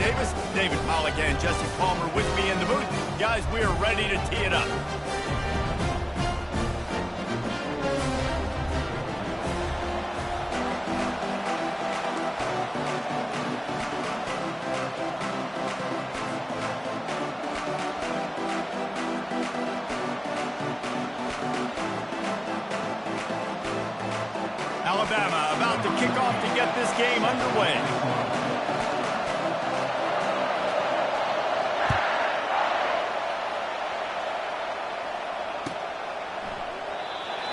Davis, David Pollack, and Jesse Palmer with me in the booth. Guys, we are ready to tee it up. Alabama about to kick off to get this game underway.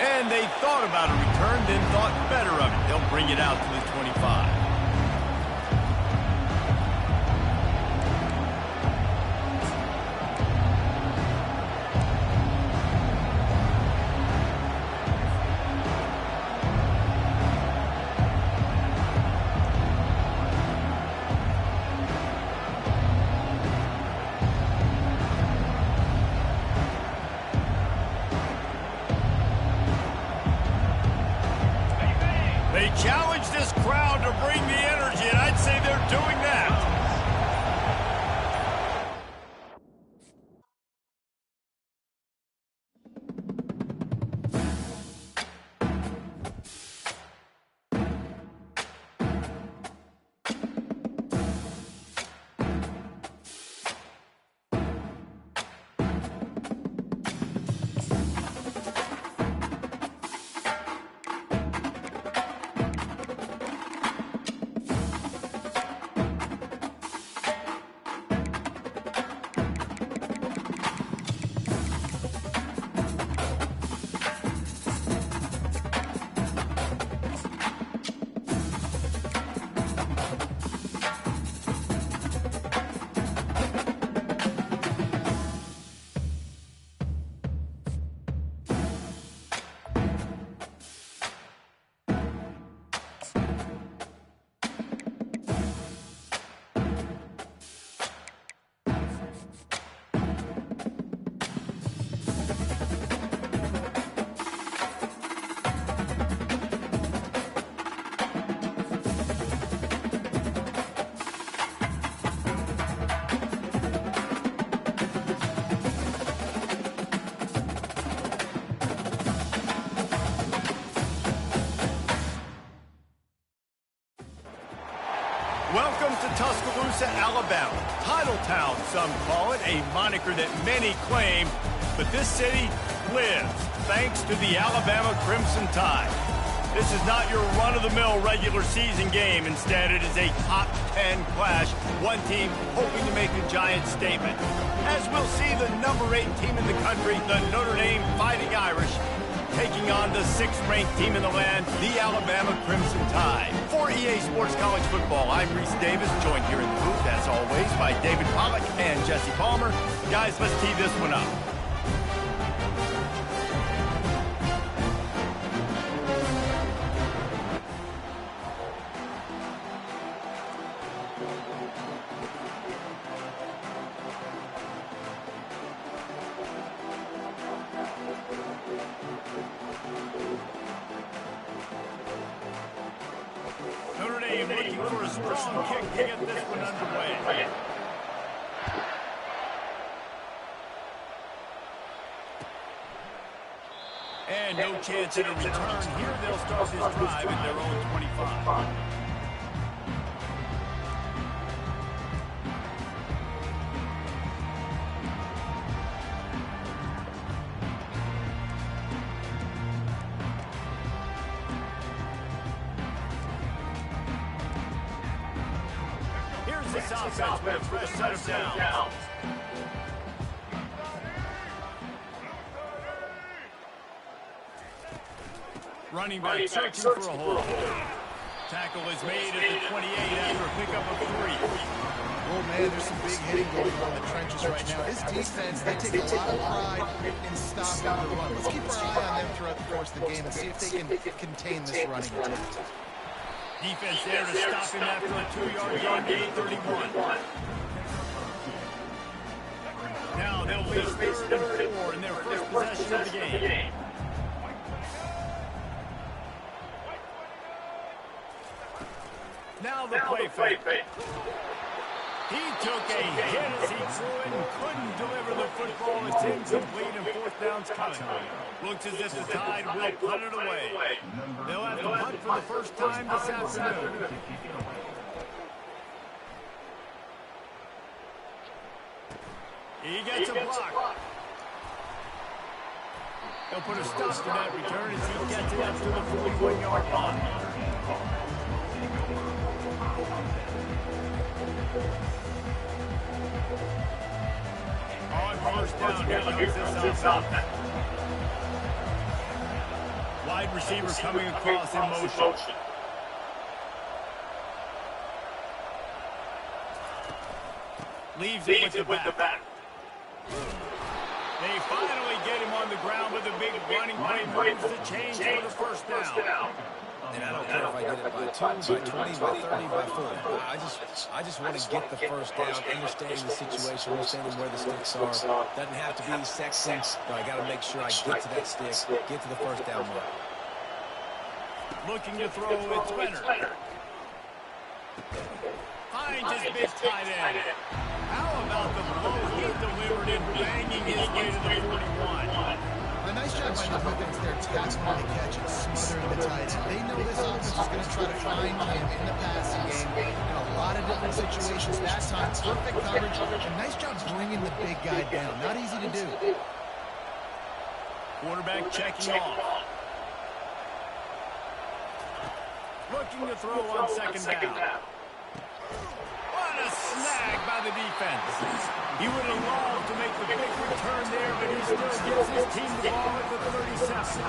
And they thought about a return, then thought better of it. They'll bring it out to the 25. They challenge this crowd to bring the energy, and I'd say they're doing that. Welcome to Tuscaloosa, Alabama. Titletown, some call it, a moniker that many claim, but this city lives thanks to the Alabama Crimson Tide. This is not your run-of-the-mill regular season game. Instead, it is a top 10 clash, one team hoping to make a giant statement. As we'll see, the number 8 team in the country, the Notre Dame Fighting Irish, taking on the 6th-ranked team in the land, the Alabama Crimson Tide. For EA Sports College Football, I'm Reese Davis, joined here in the booth, as always, by David Pollack and Jesse Palmer. Guys, let's tee this one up. Notre Dame looking for a strong kick to get this one underway. And no chance at a return. Here they'll start this drive at their own 25. Here's this offense with a fresh set of downs. Running back searching for a hole. Tackle is made at the 28 after a pickup of 3. Oh, man, there's some big hitting going on in the trenches right now. His defense, they take a lot of pride in stopping the run. Let's keep our eye on them throughout the course of the game and see if they can contain this running attack. Defense there to stop him after a 2-yard gain, 31. Now they'll face 3rd and 4 in their first possession of the game. Now the play fake. He took a hit as he threw it and couldn't deliver the football. It's incomplete and fourth down's coming. Looks as if the Tide will punt it away. They'll have to punt for the first time this afternoon. He gets a block. He'll put a stop to that return as he gets it up to the 41-yard line. On first down, here comes this offense. Wide receiver coming across in motion. Leaves it with the back. They finally get him on the ground with a big running play, moves the change for the first down. And I don't care if I get it by 2, by 20, by 30, by 40. I just want to get the first down, understanding the situation, understanding where the sticks are. Doesn't have to be sexy, but I got to make sure I get to that stick, get to the first down mark. Looking to throw, it's Leonard. Finds his big tight end. How about the blow he delivered in banging his way to the 41? A nice job by the defense there, tackling the catch and smothering the tight end. They know this offense is going to try to find him in the passing game in a lot of different situations. That time, perfect coverage. A nice job bringing the big guy down. Not easy to do. Quarterback checking off. Looking to throw on second down. What a snag by the defense. He would have loved to make the big return there, but he still gives his team the ball at the 37.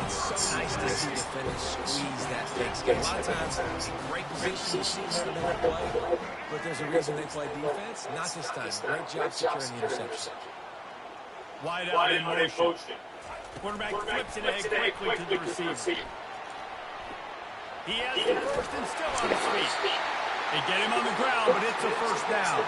It's so nice to see defenders squeeze that big game. A lot of times, great position, you see them in that play, but there's a reason they play defense. Not this time. Great job securing the interception. Wide out in motion. Quarterback flips it ahead quickly to the receiver. He has the first and still on his feet. They get him on the ground, but it's a first down.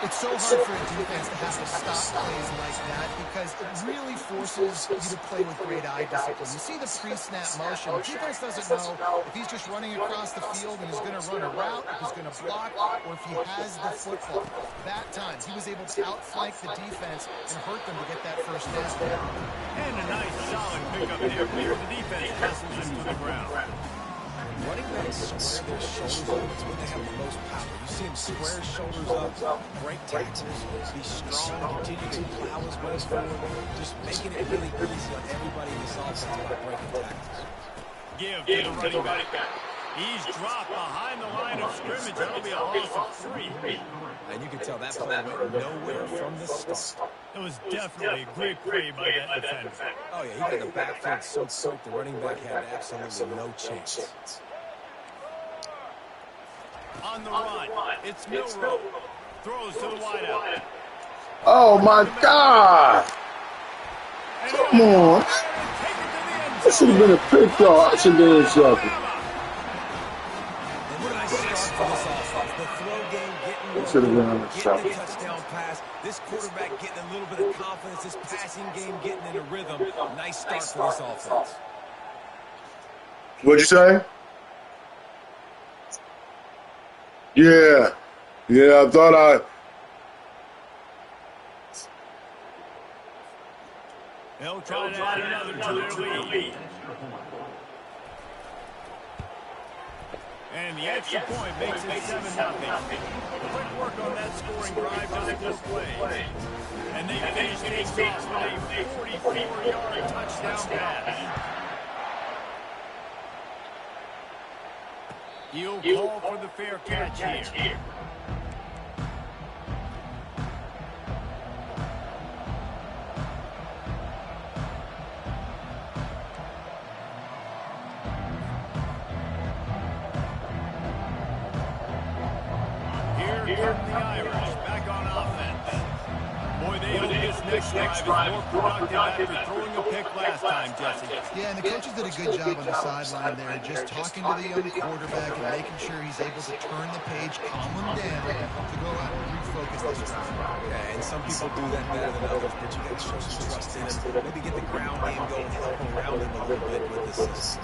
It's so hard for a defense to have to stop plays like that because it really forces you to play with great eye discipline. You see the pre-snap motion. The defense doesn't know if he's just running across the field and he's going to run a route, if he's going to block, or if he has the football. That time, he was able to outflank the defense and hurt them to get that first down. And a nice solid pickup there. The defense wrestles him to the ground. Running backs square their shoulders up. It's when they have the most power. You see them square his shoulders up, break tackles, be strong, continue to plow his way forward, just making it really easy on everybody in this offense by breaking tackles. Give to the running back. He's dropped behind the line of scrimmage. That'll be a loss of 3. And you can tell that play went nowhere from the start. It was definitely a great play by that defender. Oh, yeah, he got the backfield so soaked, the running back had absolutely no chance. On the run, it's Milroe. Throws to the wideout. Oh, my God. Come on. That should have been a pick, though. I should have been intercepted. Should have been on the getting the touchdown pass. This quarterback getting a little bit of confidence. This passing game getting in a rhythm. Nice start for this offense. What'd you say? Yeah. Yeah, I thought They'll try to add another to their lead. And the extra point makes it 7-0. Quick work on that scoring drive just this play. And they finish things off with a 44-yard touchdown pass. He'll call for the fair catch here. Here come the Irish back on offense. Boy, they hope this next drive is more productive after throwing a pick last time, Jesse. Yeah, and the coaches did a good job on the sideline there, just talking to the young quarterback and making sure he's able to turn the page, calm him down, to go out and refocus this drive. Yeah, and some people do that better than others, but you got to show some trust in him. Maybe get the ground game going, help him around him a little bit with this.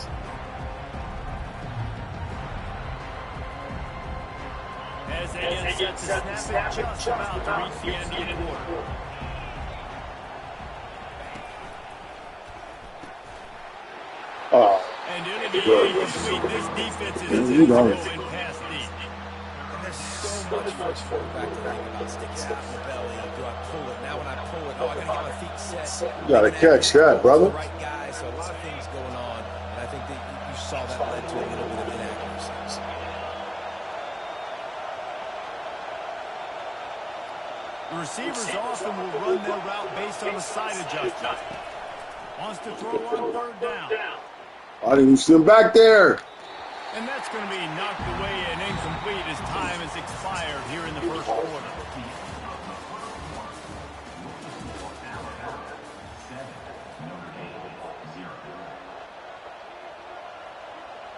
As they get set to snap it just about to reach the end of the quarter. And it'll be incomplete. This defense is going past deep. And there's so much for a quarterback to think about. Stick it out in the belly. Do I pull it? Now when I pull it, oh, I got to get my feet set. You got to catch that, brother. Right guy. So a lot of things going on. And I think that you saw that led to a little bit of inaccuracy. The receivers often will run their route based on a side adjustment. Wants to throw on third down. I didn't see him back there. And that's going to be knocked away and incomplete as time has expired here in the first quarter.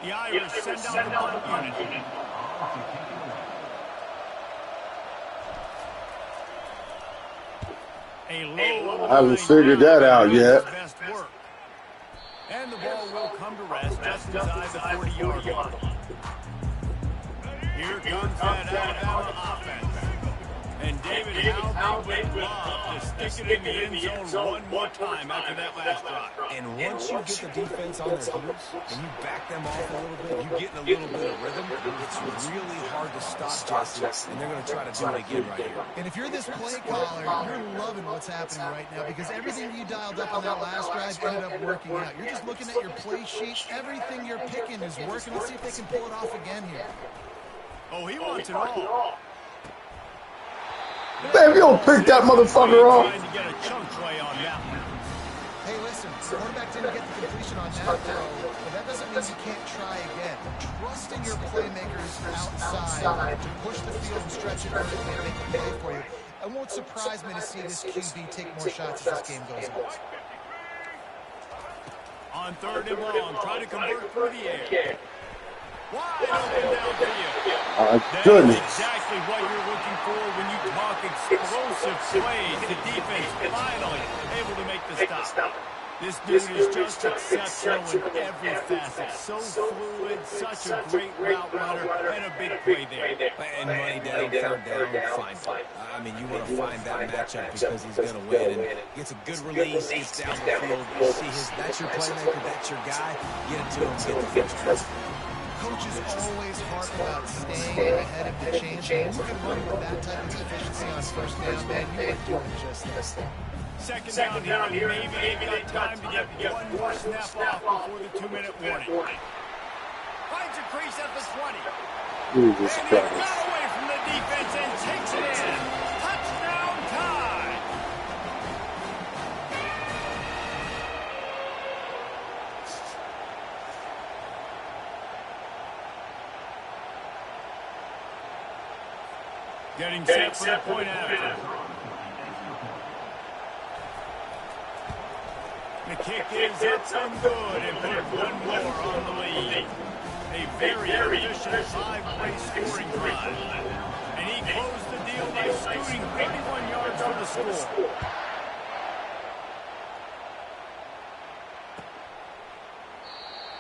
The Irish send out the punt unit. I haven't figured that out yet. And the ball will come to rest just inside the 40-yard line. Here comes that Alabama offense. And David, how they would love to stick it in the end zone one more time after that last drive. And once you get the defense on their heels and you back them off a little bit, you get in a little bit of rhythm, it's really hard to stop Jesse, and they're going to try to do it again right here. And if you're this play caller, you're loving what's happening right now because everything you dialed up on that last drive ended up working out. You're just looking at your play sheet. Everything you're picking is working. Let's see if they can pull it off again here. Oh, he wants it all. Man, if you don't pick that motherfucker off. Hey, listen, the quarterback didn't get the completion on that throw, but that doesn't mean you can't try again. Trusting your playmakers outside to push the field and stretch it vertically and make a play for you. It won't surprise me to see this QB take more shots as this game goes on. On third and long, try to convert through the air. Wide open downfield. My goodness. That's exactly what you're looking for when you talk explosive plays. The defense finally able to make the stop. This dude is just exceptional in every facet. So fluid, such a great route runner, and a big play there. And money down, third down, fine. I mean, you want to find that matchup because he's going to win. And gets a good release, gets down the field. You see that's your playmaker, that's your guy. Get it to him, get the first down. Coaches always harp about staying ahead of the chains. When you can run with that type of efficiency on first down, man, you are doing just this. Second down here, maybe they've got time to get one more snap off before the 2-minute warning. Finds a crease at the 20. Jesus and he Christ. got away from the defense and takes it in. Touchdown tie. Getting set for the point after. The kick is up and good and put one more on the lead. A very efficient 5-play scoring drive. And he closed the deal by scooting 31 yards for the score.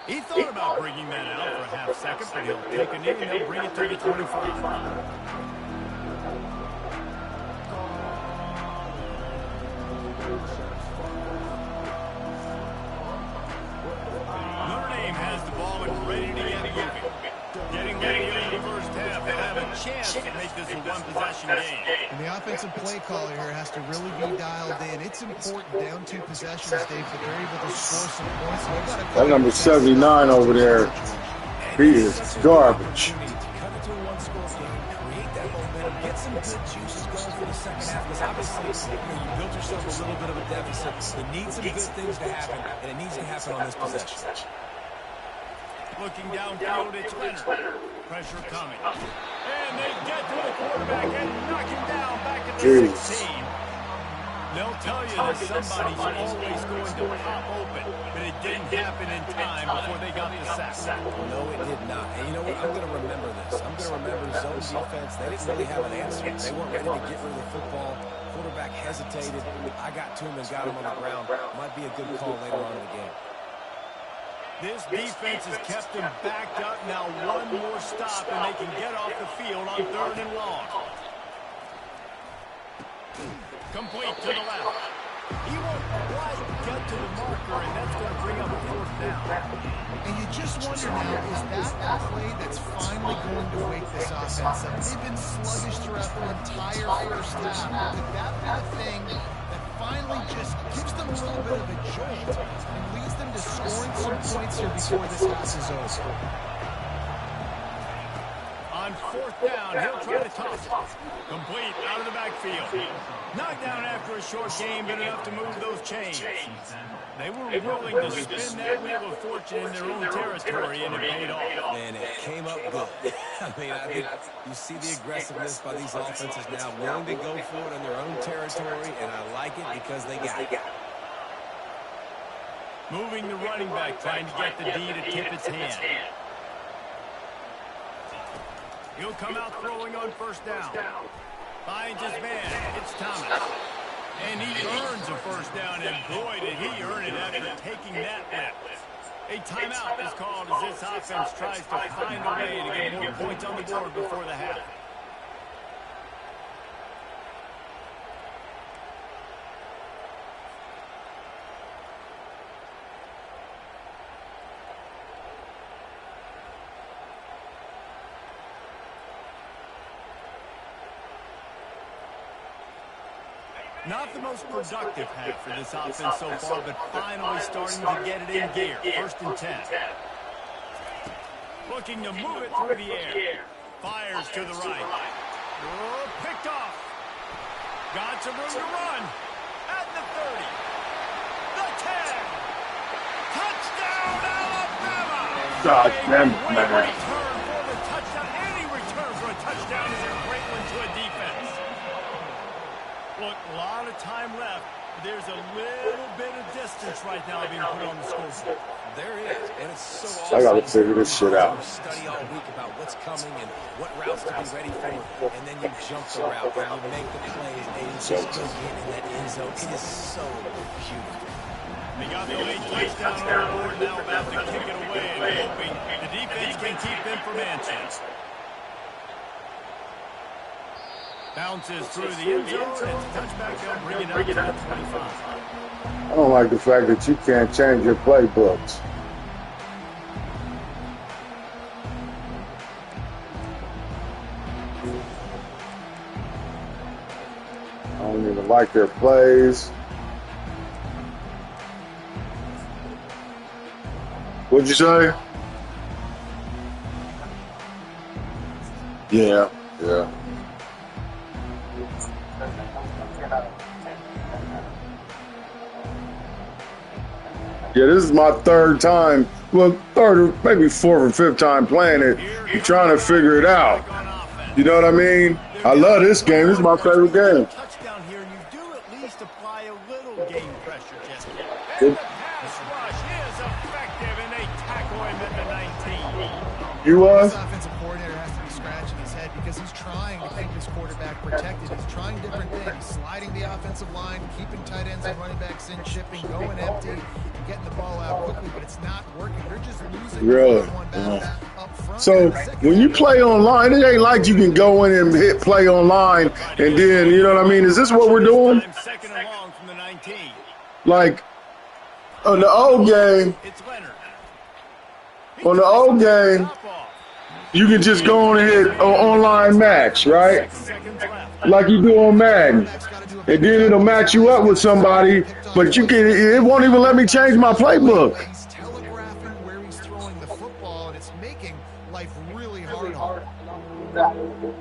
He thought about bringing that out for a half second, but he'll take a knee and he'll bring it to the 25. This is a one-possession game. And the offensive play caller here has to really be dialed in. It's important down 2 possessions, Dave, that they're able to score some points. That number 79 over there, he is garbage. Cut it to a one-score game, create that momentum, get some good juices going for the second half, because obviously you built yourself a little bit of a deficit. You need some good things to happen, and it needs to happen on this possession. Looking downfield, it's Leonard. Pressure coming. And they get to the quarterback and knock him down back at the 16. They'll tell you that somebody's always going to pop open, but it didn't happen in time before they got the sack. No, it did not. And you know what? I'm going to remember this. I'm going to remember zone defense. They didn't really have an answer. They weren't ready to get rid of the football. Quarterback hesitated. I got to him and got him on the ground. Might be a good call later on in the game. This defense has kept them backed up. Now one more stop, and they can get off the field on 3rd and long. Complete to the left. He won't quite get to the marker, and that's going to bring up 4th down. And you just wonder now, is that the play that's finally going to wake this offense up? They've been sluggish throughout the entire first half. Could that be the thing that finally just gives them a little bit of a jolt and leads them to scoring some points here before this half is over? On 4th down, he'll try to toss it. Complete out of the backfield. Knocked down after a short game, but enough to move those chains. They were willing to spin that wheel of fortune in their own territory, and it paid off. And it came up good. I think you see the aggressiveness by these offenses now, willing to go for it in their own territory, and I like it because they got it. Moving the running back, trying to get the D to tip its hand. He'll come out throwing on 1st down. Finds his man. It's Thomas. And he earns a 1st down, and boy, did he earn it after taking that lift. A timeout is called as this offense tries to find a way to get more points on the board before the half. Not the most productive half for this offense so far, but finally starting to get it in gear. 1st and 10. Looking to move it through the air. Fires to the right. Oh, picked off. Got some room to run. At the 30. The 10. Touchdown, Alabama! God damn it, man. Return for the touchdown. Any return for a touchdown is a great one to a defense. Look, a lot of time left. There's a little bit of distance right now being put on the scoreboard. There is, and it's so awesome. I gotta figure this shit out. Study all week about what's coming and what routes to be ready for, and then you jump the route and you make the plays and you just go get in that end zone. It is so beautiful. They got the late touchdown on the board, now about to kick it away and hoping the defense can keep them from answering. Bounces through the end zone, and it's a touchback. They'll bring it up to the 25. I don't like the fact that you can't change your playbooks. I don't even like their plays. What'd you say? Yeah. Yeah, this is my 3rd time, well, 3rd or maybe 4th or 5th time playing it. You're trying to figure it out. You know what I mean? I love this game. This is my favorite game. Touchdown here, and you do at least apply a little game pressure, Jesse. And the pass rush is effective, and they tackle him at the 19. You was? This offensive coordinator has to be scratching his head because he's trying to keep his quarterback protected. He's trying different things, sliding the offensive line, keeping tight ends and running backs in, chipping, going empty, getting the ball out quickly, but it's not working. They're just losing one battles up front. So when you play online, it ain't like you can go in and hit play online and then, you know what I mean? Is this what we're doing? 2nd and long from the 19. Like on the old game, It's Leonard. on the old game, you can just go on and hit an online match, right? 6 seconds left. Like you do on Madden. And then it'll match you up with somebody, but it won't even let me change my playbook. He's telegraphing where he's throwing the football, and it's making life really hard on him.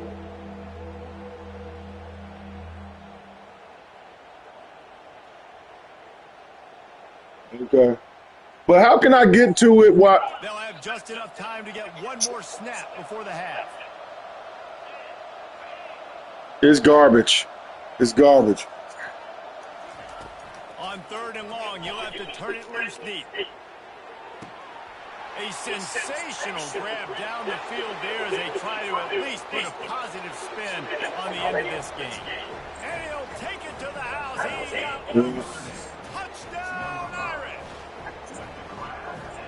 Okay. But how can I get to it while They'll have just enough time to get one more snap before the half. it's garbage? It's garbage. On 3rd and long, you'll have to turn it loose deep. A sensational grab down the field there as they try to at least put a positive spin on the end of this game. And he'll take it to the house. He got loose. Touchdown, Irish.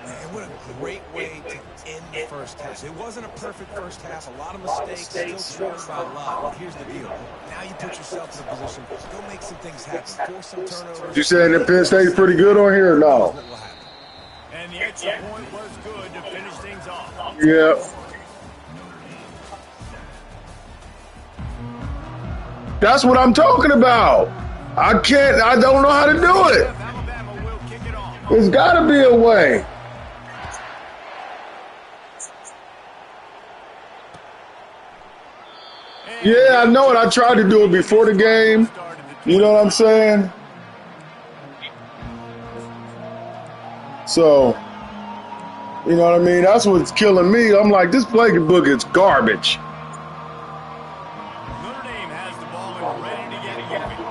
And what a great way to end the first half. It wasn't a perfect first half. A lot of mistakes, still trailing by a lot. But here's the deal. Now you put yourself in a position, go make some things happen. Force some turnovers. You saying that Penn State's pretty good on here or no? And the extra point was good to finish things off. Yeah. That's what I'm talking about. I don't know how to do it. Alabama will kick it off. There's got to be a way. Yeah, I know it. I tried to do it before the game. You know what I'm saying? So, you know what I mean? That's what's killing me. I'm like, this playbook is garbage. Notre Dame has the ball and ready to get moving.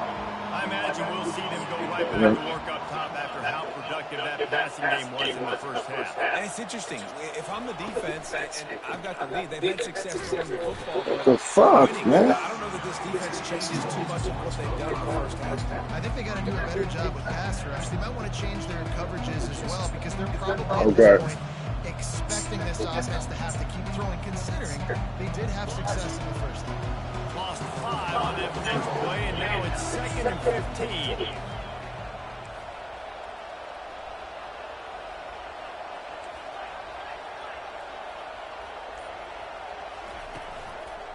I imagine we'll see them go right back to work up top after how productive that passing game was in the first half. And it's interesting. If I'm the defense and I've got the lead, they've had success throwing the football. What the fuck, man? I don't know that this defense changes too much of what they've done in the first half. I think they got to do a better job with pass rush. They might want to change their coverages as well because they're probably at this point expecting this offense to have to keep throwing, considering they did have success in the first half. Lost 5 on that next play, and now it's 2nd and 15.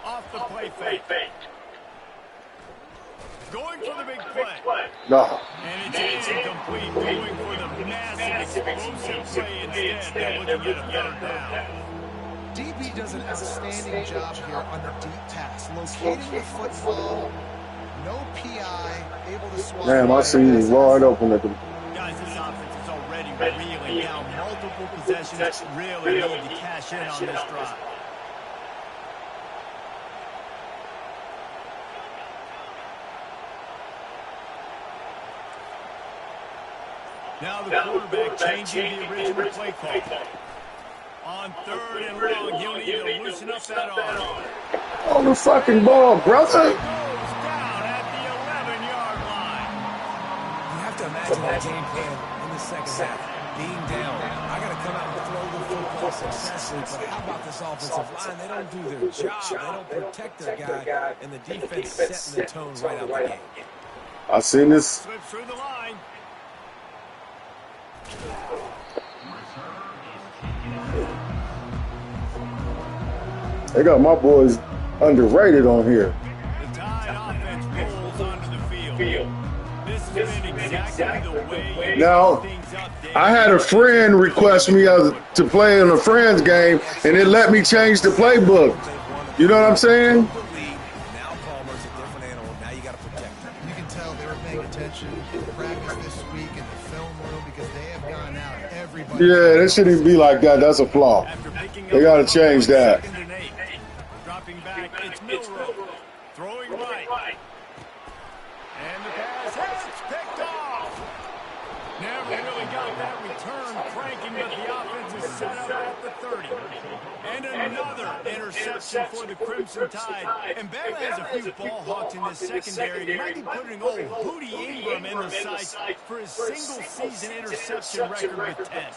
Off the play fake. Going for the big play. No. And it's incomplete. Going for the massive explosive play instead. They're looking at a third down. DB does an outstanding job here on the deep pass, locating the football, no PI, able to swallow. Damn, I see you wide open at the. Guys, this offense is already reeling down multiple possessions. Really need to cash in on this drive. Now the quarterback changing the original play call. On 3rd and long, he'll need to loosen up that arm. On the fucking ball, brother. Goes down at the 11-yard line. You have to imagine that game plan in the second half. Being down, I got to come out and throw the football successfully. But how about this offensive line? They don't do their job. They don't protect their guy, and the defense setting the tone right out the game. I seen this. Slips through the line. They got my boys underrated on here. The Tide offense rolls onto the field. This has been exactly the way you Now, set things up, Dave. I had a friend request me to play in a friend's game, and it let me change the playbook. You know what I'm saying? Now Palmer's a different animal. Now you got to protect him. You can tell they were paying attention in practice this week in the film room because they have gone out. Everybody. Yeah, it shouldn't be like that. That's a flaw. After picking They got to up change that. 2nd and 8. Dropping back, it's Milroe. Throwing right. And the pass hits, picked off. Never really got that return cranking, but the offense is set up at the 30. And another interception for the Crimson Tide. And Bama has a few ball hawks in this secondary. They might be putting old Booty Ingram in the sights for his single-season interception record with 10.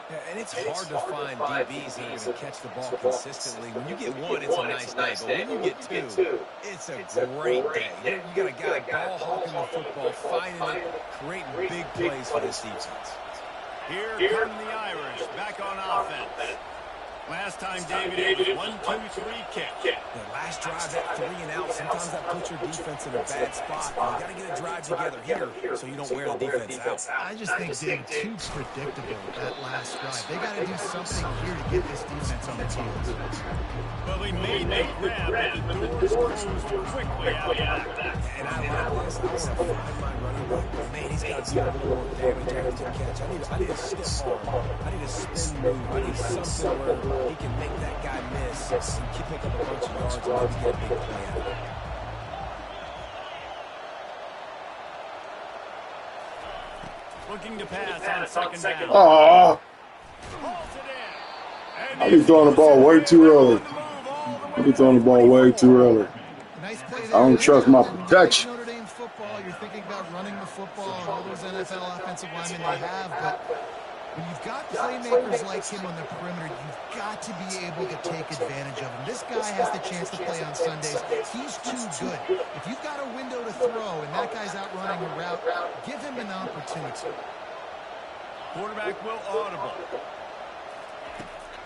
Yeah, and it's hard to find DBs that are going to catch the ball consistently. When you get one, it's a nice day. But when you get two, it's a great day. You got a guy ball hawking the football, finding it, creating big plays for this defense. Here come the Irish, back on offense. Last time, David, it was 1-2-3 kick. The last drive, that 3 and out, sometimes that puts your defense in a bad spot. You got to get a drive together here so you don't wear the defense out. I just think they're too predictable that last drive. They got to do something here to get this defense on its heels. Well, he made that grab, but the doors closed quickly after that. And I like this. I want to find my running back. But man, he's got to do a little more damage after the catch. I need a stiff arm. I need a spin move. I need something where he can make that guy miss and pick up a bunch of yards and maybe get a big play out of it. Looking to pass on 2nd down. Aw, I be throwing the ball way too early. I be throwing the ball way too early. Nice play there. I don't trust my protection. Notre Dame football, you're thinking about running the football and all those NFL offensive linemen they have, but When you've got playmakers like him on the perimeter, you've got to be able to take advantage of him. This guy has the chance to play on Sundays. He's too good. If you've got a window to throw and that guy's out running a route, give him an opportunity. Quarterback will audible.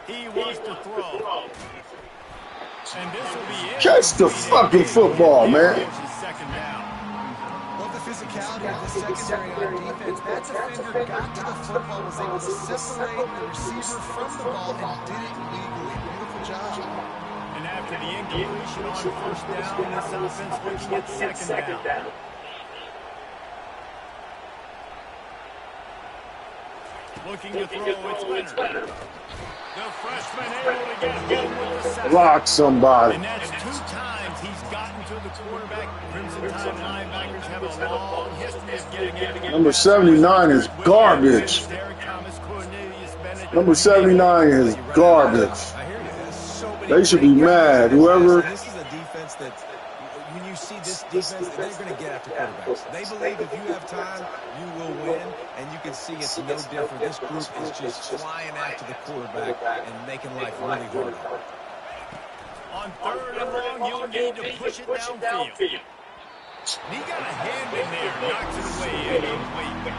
He wants to throw. And this will be it. Catch the fucking football, man. Second down. Love the physicality of the secondary on defense. That defender got to the football, was able to separate the receiver from the ball, and did it legally. Beautiful job. And after the incompletion on first down, this offense looking at second down. Looking to throw, it's Leonard. The freshman able to get home with the sack. Block somebody. And that's 2 times he's gotten to the quarterback. Crimson Tide linebackers have a long history of getting Number 79 is garbage. Number 79 is garbage. They should be mad. Whoever. This is a defense that, when you see this defense, they're going to get after quarterbacks. They believe if you have time, you will win, and you can see it's no different. This group is just flying after the quarterback and making life really hard. On third and long, you'll need to push it downfield. He got a hand in there, knocks it away, incomplete.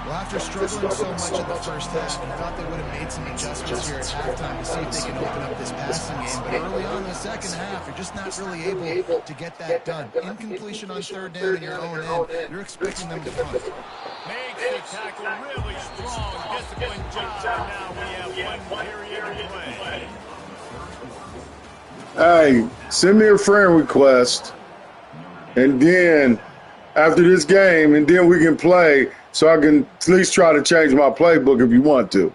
Well, after struggling so much in the first half, you thought they would have made some adjustments here at halftime to see if they can open up this passing game. But early on in the second half, you're just not really able to get that done. Incompletion on third down in your own end, you're expecting them to punt. Makes the tackle really strong, disciplined job. Now we have one period to play. Hey, send me a friend request. And then, after this game, and then we can play, so I can at least try to change my playbook if you want to.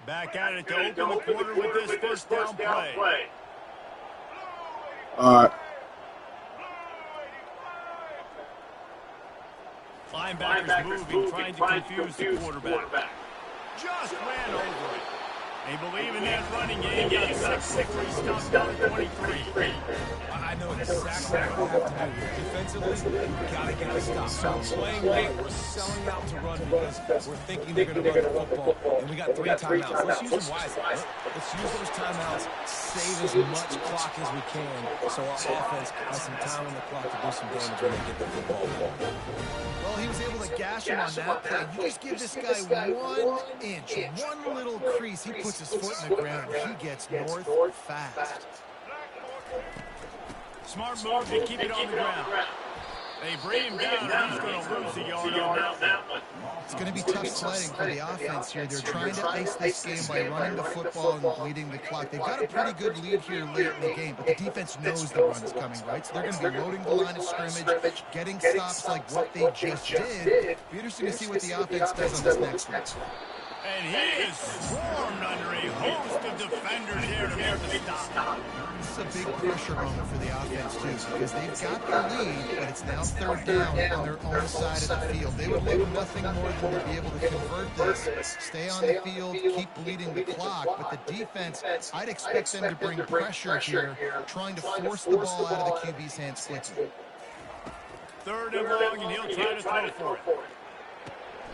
Back at it to open the quarter with this first down play. All right. Linebackers moving, trying to confuse the quarterback. Just ran over it. They believe in that running game. Got 6-3 stops down at 23. I know exactly what I have to do. Defensively, we've got to get a stop. So playing late, we're selling out to run because we're thinking they're going to run the football. And we got 3 timeouts. Let's use them wisely. Let's use those timeouts, save as much clock as we can so our offense has some time on the clock to do some damage when they get the football. Well, he was able to gash him on that play. You just give this guy 1 inch, one little crease. He puts his foot in the ground and he gets north fast. Smart move to keep it on the ground. They bring him down, and he's going to lose the yard on that one. It's going to be tough sledding for the offense here. They're trying to ice this game by running the football and bleeding the clock. They've got a pretty good lead here late in the game, but the defense knows the run's coming, right? So they're going to be loading the line of scrimmage, getting stops like what they just did. Be interesting to see what the offense does on this next one. And he is swarmed under a host of defenders here to make the stop. This is a big pressure moment for the offense, too, because they've got the lead, but it's now third down on their own side of the field. They would like nothing more than to be able to convert this, stay on the field, keep bleeding the clock, but the defense, I'd expect them to bring pressure here, trying to force the ball out of the QB's hands quickly. Third and long, and he'll try to throw for it.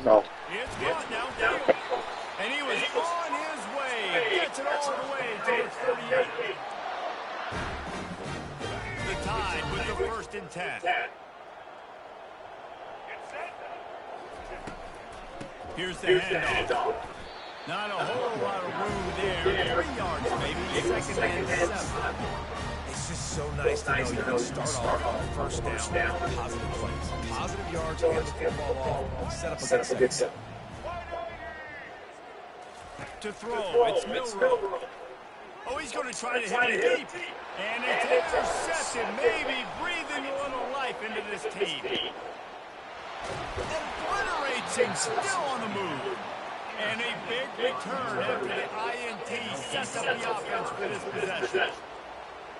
No. It's gone downfield. And he was on his way. Gets it all the way to the 38. The Tide with the 1st and 10. Here's the handoff. Not a whole lot of room there. 3 yards, maybe. 2nd and 7. It's just so nice to know you can start off on first down, positive plays, positive yards, hand the football off, set up a good set. To throw, it's Milroe. Oh, he's going to try to hit it deep. And it's intercepted, maybe breathing a little life into this team. Obliterates him, still on the move. And a big return after the INT sets up the offense for this possession.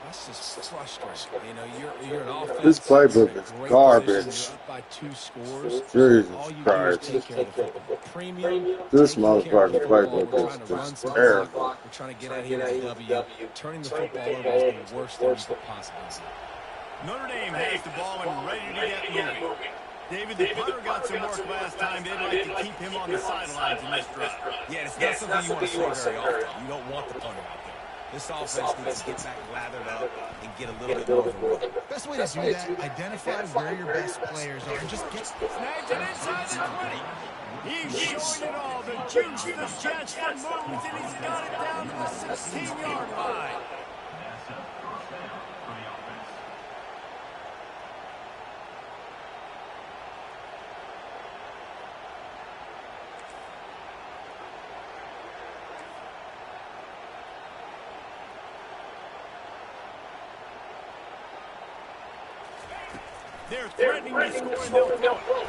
That's just frustrating. You know, you're an offense. This playbook is garbage. Up by 2 scores. Jesus All you Christ. do is take care of the football. Premium. This taking care of the motherfucking football. playbook We're is trying to run just some terrible. clock. We're trying to get out here with a W. Turning the football over is the worst thing you could possibly do. Notre Dame has the ball and ready to get moving. David, the punter got some work last time. They'd like to keep him on the sidelines in this drive. Yeah, it's not something you want to say very often. You don't want the punter out there. This offense needs to get back lathered up and get a little bit more of a run. Best way to do that, identify where your best players are and just get... Snags it inside the 20. He's showing it all. The juice, the jets, the moves, and he's got it down to the 16-yard line. They're threatening to score and they'll throw it.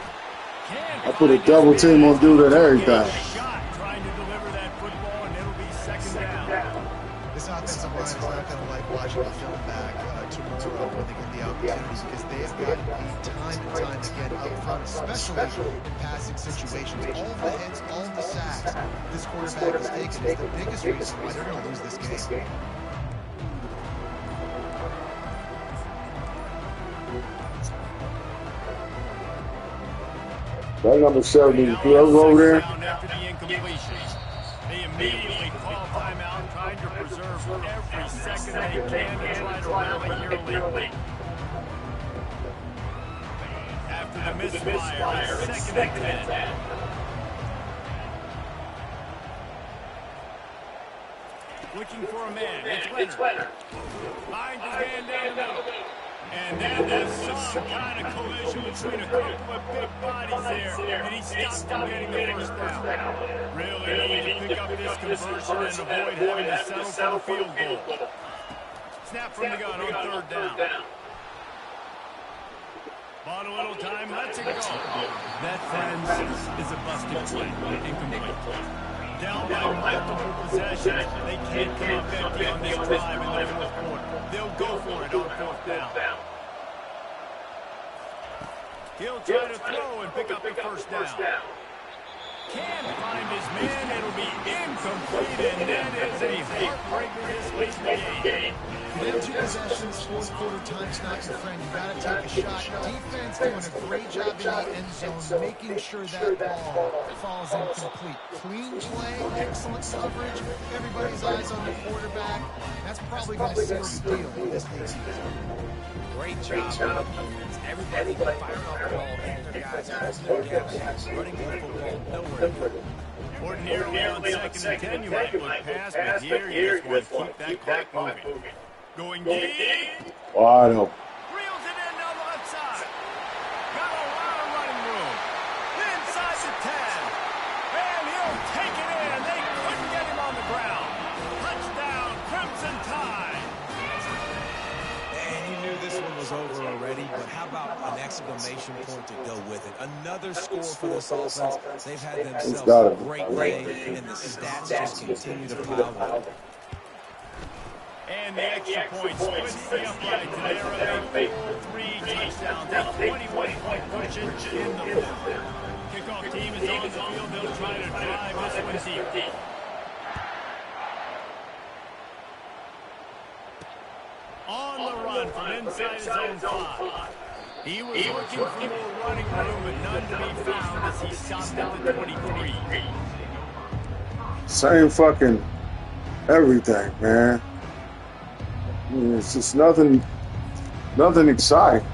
I put a double team on dude and everything. Shot trying to deliver that football, and it'll be second down. This offensive line is not going to like watching the film back tomorrow when they get the opportunity because they have gotten beat time and time again up front, especially in passing situations. All the hits, all the sacks this quarterback has taken is the biggest reason why they're going to lose this game. That number 70 over there. After the incompletion, they immediately call timeout, trying to preserve every second they can to try to rally here late. After the misfire, second and 10. Looking for a man. It's Leonard. Finds his man down the middle. And then there's some kind of collision between a couple of big bodies there, and he stopped from getting the first down. Really need to pick up this conversion and avoid having to settle for a field goal. Snap from the gun on third down. Bought a little time, lets it go. That, friends, is a busted play. Incomplete. Down by multiple possessions, they can't come up empty on this drive in the fourth quarter. They'll go for it on fourth down. He'll try to throw and pick up the first down. Can't find his man. It'll be incomplete, and that is a heartbreaker this late in the game. You have two possessions, fourth quarter time's not your friend. You got to take a shot. Defense doing a great job in the end zone, making sure that ball falls incomplete. Clean play, excellent coverage. Everybody's eyes on the quarterback. That's probably going to seal the deal in this late season. Great job. Everybody firing off the ball, and their guys closing their gaps, running the football, nowhere. Ordinarily on second and 10, you might look past, but here you just want to keep that clock moving. Going deep. Wide open. Reels it in on the left side. Got a lot of running room. Inside the 10. And he'll take it in. They couldn't get him on the ground. Touchdown, Crimson Tide. And you knew this one was over already, but how about an exclamation point to go with it? Another score for this offense. They've had themselves a great day, and the stats just continue to pile up. And the extra point splits the upright to there are 4-3 touchdowns, a 21-point push in the fourth. Kickoff team is on the field. They'll try to drive this one deep. On the run from inside his own 5. He was looking for more running room, but none to be found as he stopped at the 23. Same fucking everything, man. It's just nothing exciting.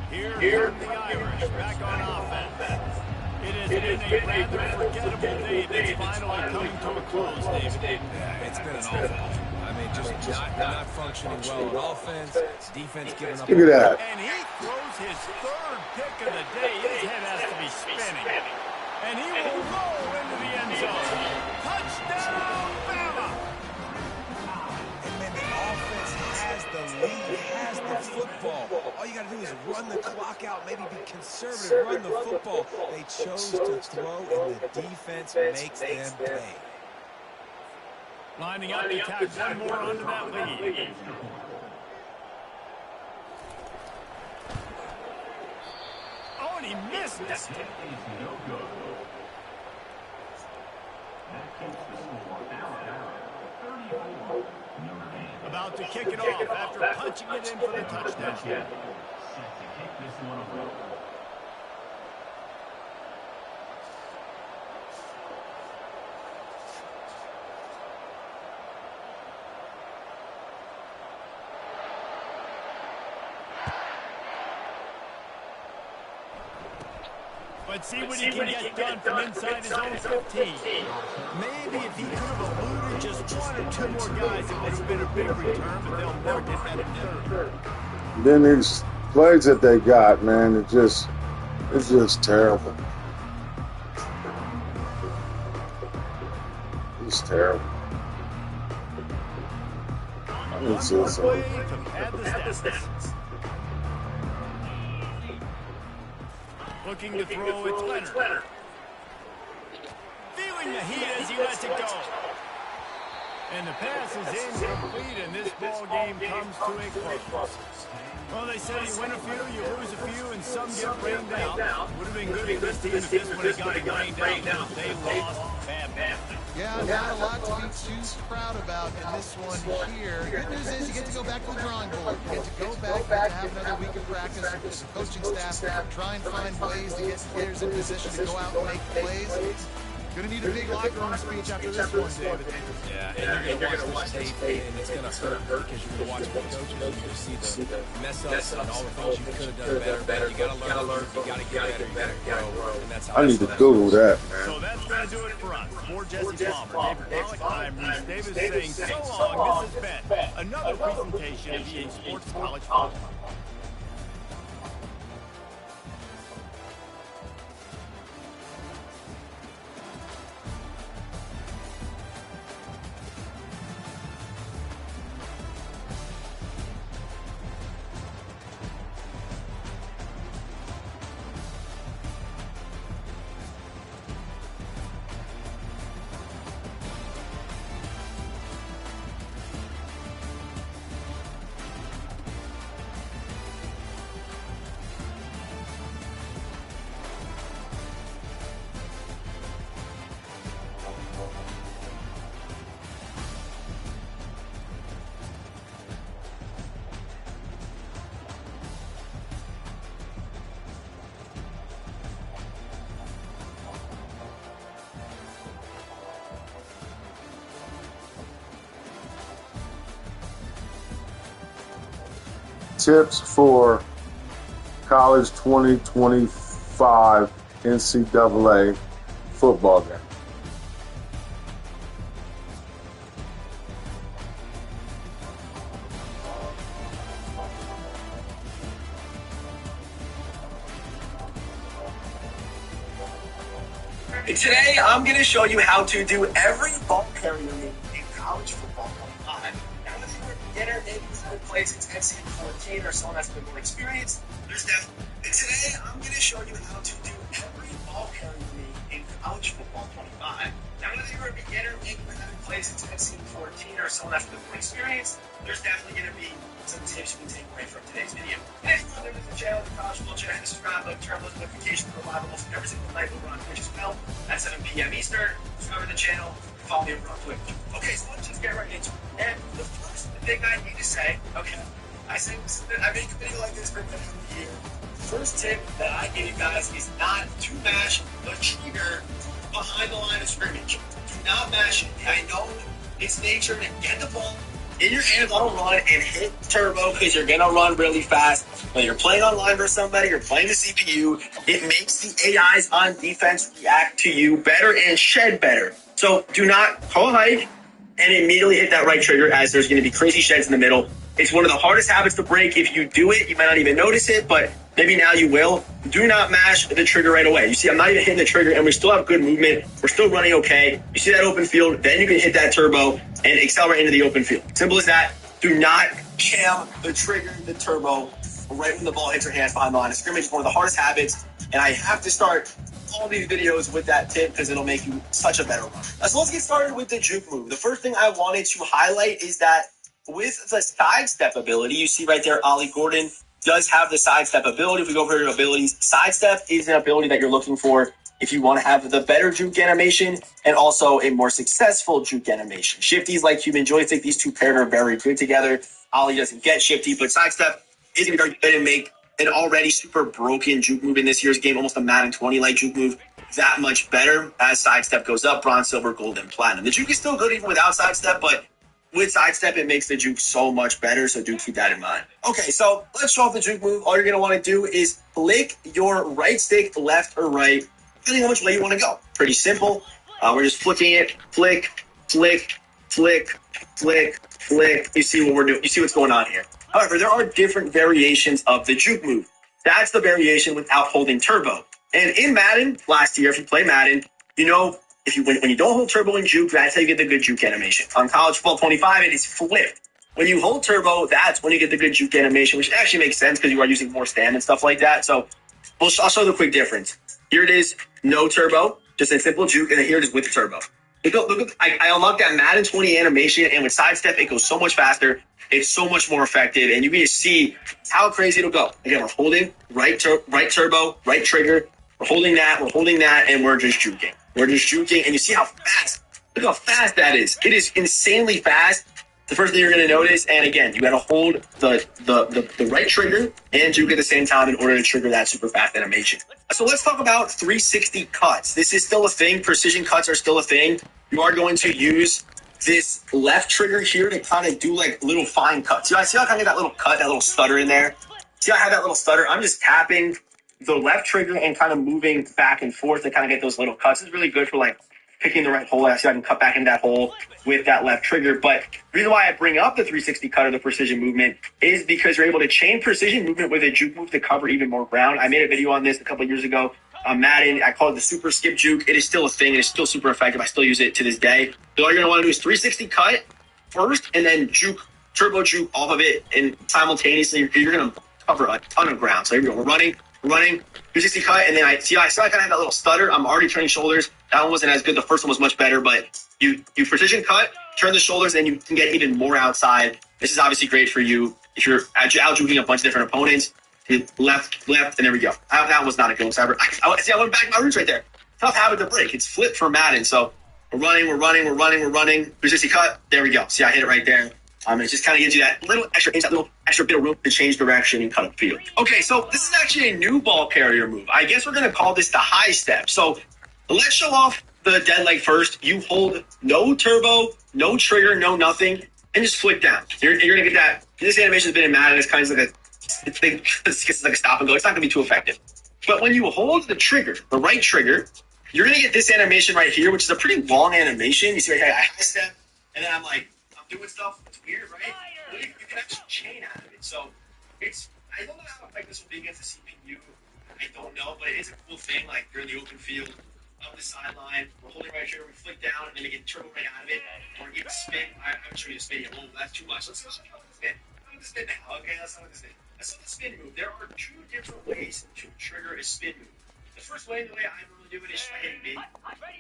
Here come the Irish back on offense. It has been a rather forgettable day that's finally coming to a close, David. Yeah, it's been an awful day. I mean, just not functioning well on offense. Defense giving up. Look at that. And he throws his third pick of the day. His head has to be spinning. And he will roll into the end zone. Touchdown, Bama! And man, the offense has the lead, has the football. All you got to do is run the clock out, maybe be conservative, run the football. They chose to throw, and the defense makes them pay. Lining up to tack one more onto that lead. Oh, and he missed it. About to kick it off after punching it in for the touchdown. Let's see what he can get done from inside his own 15. Maybe if he could have eluded just one or two more guys, it would have been a big return, but they'll never get that in third. Then these plays that they got, man, it's just terrible. It's terrible. I didn't see something. Looking to throw, it's Leonard. Feeling the heat as he lets it go. And the pass is incomplete, and this ball game comes to a close. Well, they say you win a few, you lose a few, and some get rained out. Would have been good for this team if this one had gotten rained out. They lost bad. Yeah, not a lot to be too proud about in this one here. Good news is you get to go back to the drawing board. You get to go back and have another week of practice with the coaching staff. Try and find ways to get players in position to go out and make plays. Going to need a big locker room speech after this one, David. Yeah, and you're going to watch this tape, and it's going to hurt because you're going to watch the coaches, and you're going to see the mess-ups and all the things you could have done better. You got to learn, you got to get better, you got to grow, and that's how I need to Google that, man. So that's going to do it for us. For Jesse Palmer, David Pollack, I'm Reese Davis saying so long. This has been another presentation of EA Sports College Football. Tips for college 2025 NCAA football game. Today, I'm going to show you how to do every ball carrier in college football. Now, if you're a beginner, maybe someone plays in NCAA 14 or someone that's been more experienced, there's definitely. Today, I'm going to show you how to do every ball carrier in college football 25. Now, whether you're a beginner, maybe you haven't played since NCAA 14 or someone that's been more experienced, there's definitely going to be some tips you can take away from today's video. And if you're new to the channel, the College Football Channel, subscribe, turn those notifications for live almost every single night over on Twitch as well at 7 p.m. Eastern. Subscribe to the channel, follow me over on Twitch. Okay, so let's just get right into it. And the first thing I need to say, okay, I make a video like this for the year. The first tip that I give you guys is not to mash the trigger behind the line of scrimmage. Do not mash it. I know it's nature to get the ball in your hands on a run and hit turbo because you're going to run really fast. When you're playing online versus somebody, you're playing the CPU, it makes the AIs on defense react to you better and shed better. So do not call hike and immediately hit that right trigger as there's going to be crazy sheds in the middle. It's one of the hardest habits to break. If you do it, you might not even notice it, but maybe now you will. Do not mash the trigger right away. You see, I'm not even hitting the trigger, and we still have good movement. We're still running okay. You see that open field, then you can hit that turbo and accelerate into the open field. Simple as that. Do not jam the trigger, the turbo, right when the ball hits your hands behind the line of scrimmage. It's one of the hardest habits, and I have to start all these videos with that tip because it'll make you such a better runner. So let's get started with the juke move. The first thing I wanted to highlight is that with the sidestep ability, you see right there, Ollie Gordon does have the sidestep ability. If we go over your abilities, sidestep is an ability that you're looking for if you want to have the better juke animation and also a more successful juke animation. Shifties like human joystick, these two paired are very good together. Ollie doesn't get shifty, but sidestep is going to be very good and make an already super broken juke move in this year's game, almost a Madden 20-like juke move, that much better as sidestep goes up, bronze, silver, gold, and platinum. The juke is still good even without sidestep, but with sidestep, it makes the juke so much better, so do keep that in mind. Okay, so let's show off the juke move. All you're going to want to do is flick your right stick left or right, depending on which way you want to go. Pretty simple. We're just flicking it. Flick, flick, flick, flick, flick. You see what we're doing. You see what's going on here. However, there are different variations of the juke move. That's the variation without holding turbo. And in Madden, last year, if you play Madden, you know, when you don't hold turbo and juke, that's how you get the good juke animation. On College Football 25, it is flipped. When you hold turbo, that's when you get the good juke animation, which actually makes sense because you are using more stand and stuff like that. So I'll show the quick difference. Here it is, no turbo, just a simple juke, and then here it is with the turbo. Look, I unlocked that Madden 20 animation, and with sidestep, it goes so much faster. It's so much more effective, and you can just see how crazy it'll go. Again, we're holding right turbo, right trigger. We're holding that, and we're just juking. We're just juking, and you see how fast. Look how fast that is. It is insanely fast. The first thing you're going to notice, and again, you got to hold the right trigger and juke at the same time in order to trigger that super fast animation. So let's talk about 360 cuts. This is still a thing. Precision cuts are still a thing. You are going to use this left trigger here to kind of do like little fine cuts. See how I kind of get that little cut, that little stutter in there? See how I have that little stutter? I'm just tapping the left trigger and kind of moving back and forth to kind of get those little cuts. It's really good for like picking the right hole. I see I can cut back into that hole with that left trigger. But the reason why I bring up the 360 cut or the precision movement is because you're able to chain precision movement with a juke move to cover even more ground. I made a video on this a couple of years ago on Madden. I call it the super skip juke. It is still a thing. It is still super effective. I still use it to this day. So all you're going to want to do is 360 cut first and then juke, turbo juke off of it. And simultaneously, you're going to cover a ton of ground. So here we go. We're running, 360 cut, and then I kind of have that little stutter. I'm already turning shoulders. That one wasn't as good. The first one was much better, but you precision cut, turn the shoulders, and you can get even more outside. This is obviously great for you if you're out juking a bunch of different opponents. Left, and there we go. That was not a good one. I went back my roots right there. Tough habit to break. It's flipped for Madden. So we're running. 360 cut. There we go. See, I hit it right there. It just kind of gives you that little extra inch, that little extra bit of room to change direction and cut up field. Okay, so this is actually a new ball carrier move. I guess we're going to call this the high step. So let's show off the dead leg first. You hold no turbo, no trigger, no nothing, and just flick down. You're going to get that. This animation has been in Madden. It's kind of like it's like a stop and go. It's not going to be too effective. But when you hold the trigger, the right trigger, you're going to get this animation right here, which is a pretty long animation. You see right here, I high step, and then I'm doing stuff. It's weird, right? Well, you can actually chain out of it. So I don't know how effective this will be against the CPU. I don't know, but it is a cool thing. Like you're in the open field, up the sideline, we're holding right here, we flick down, and then we get turbo right out of it. Or get spin. I'm sure you spin. Well, that's too much. Let's spin. I'm the spin now. Okay, let's not the spin. Let's not the spin move. There are two different ways to trigger a spin move. The first way, the way I normally do it is by hitting B,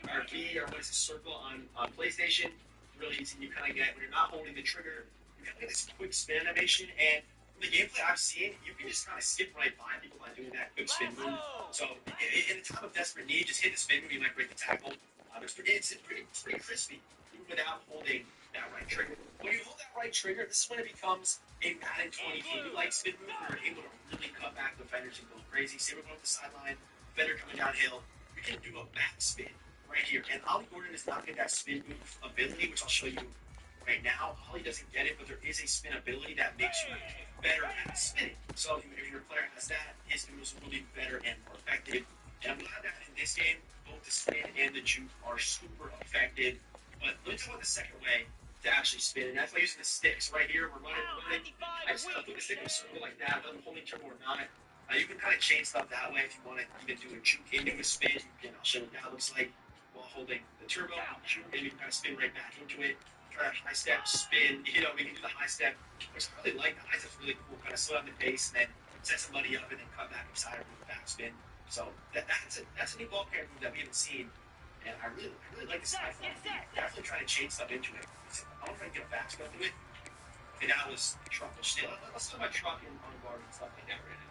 or B, or what is a circle on PlayStation. Really easy. You kind of get, when you're not holding the trigger, you kind of get this quick spin animation. And from the gameplay I've seen, you can just kind of skip right by people by doing that quick spin move. So in a time of desperate need, just hit the spin move. You might break the tackle. It's pretty crispy, even without holding that right trigger. When you hold that right trigger, this is when it becomes a Madden 20 game. You like spin move, you're able to really cut back defenders and go crazy. See, we're going up the sideline, defender coming downhill. You can do a back spin right here. And Ollie Gordon is not getting that spin move ability, which I'll show you right now. Ollie doesn't get it, but there is a spin ability that makes you better at spinning. So if your player has that, his moves will be better and more effective. And I'm glad that in this game, both the spin and the juke are super effective. But let me talk about the second way to actually spin. And that's by using the sticks right here. We're running. I just put the stick in a circle like that, whether I'm holding turbo or not. You can kind of change stuff that way if you want to even do a juke into a spin. And I'll show you what that looks like. While holding the turbo, and you can kind of spin right back into it. Try a high step, spin. We can do the high step, which I really like. The high step's really cool. Kind of slow down the pace and then set somebody up and then cut back inside or move back spin. So that's a new ball carrier move that we haven't seen, and I really like this guy. Definitely trying to change stuff into it. I want to try to get a fast go through it. And that was truck. Let's do my truck on guard and stuff like that right now.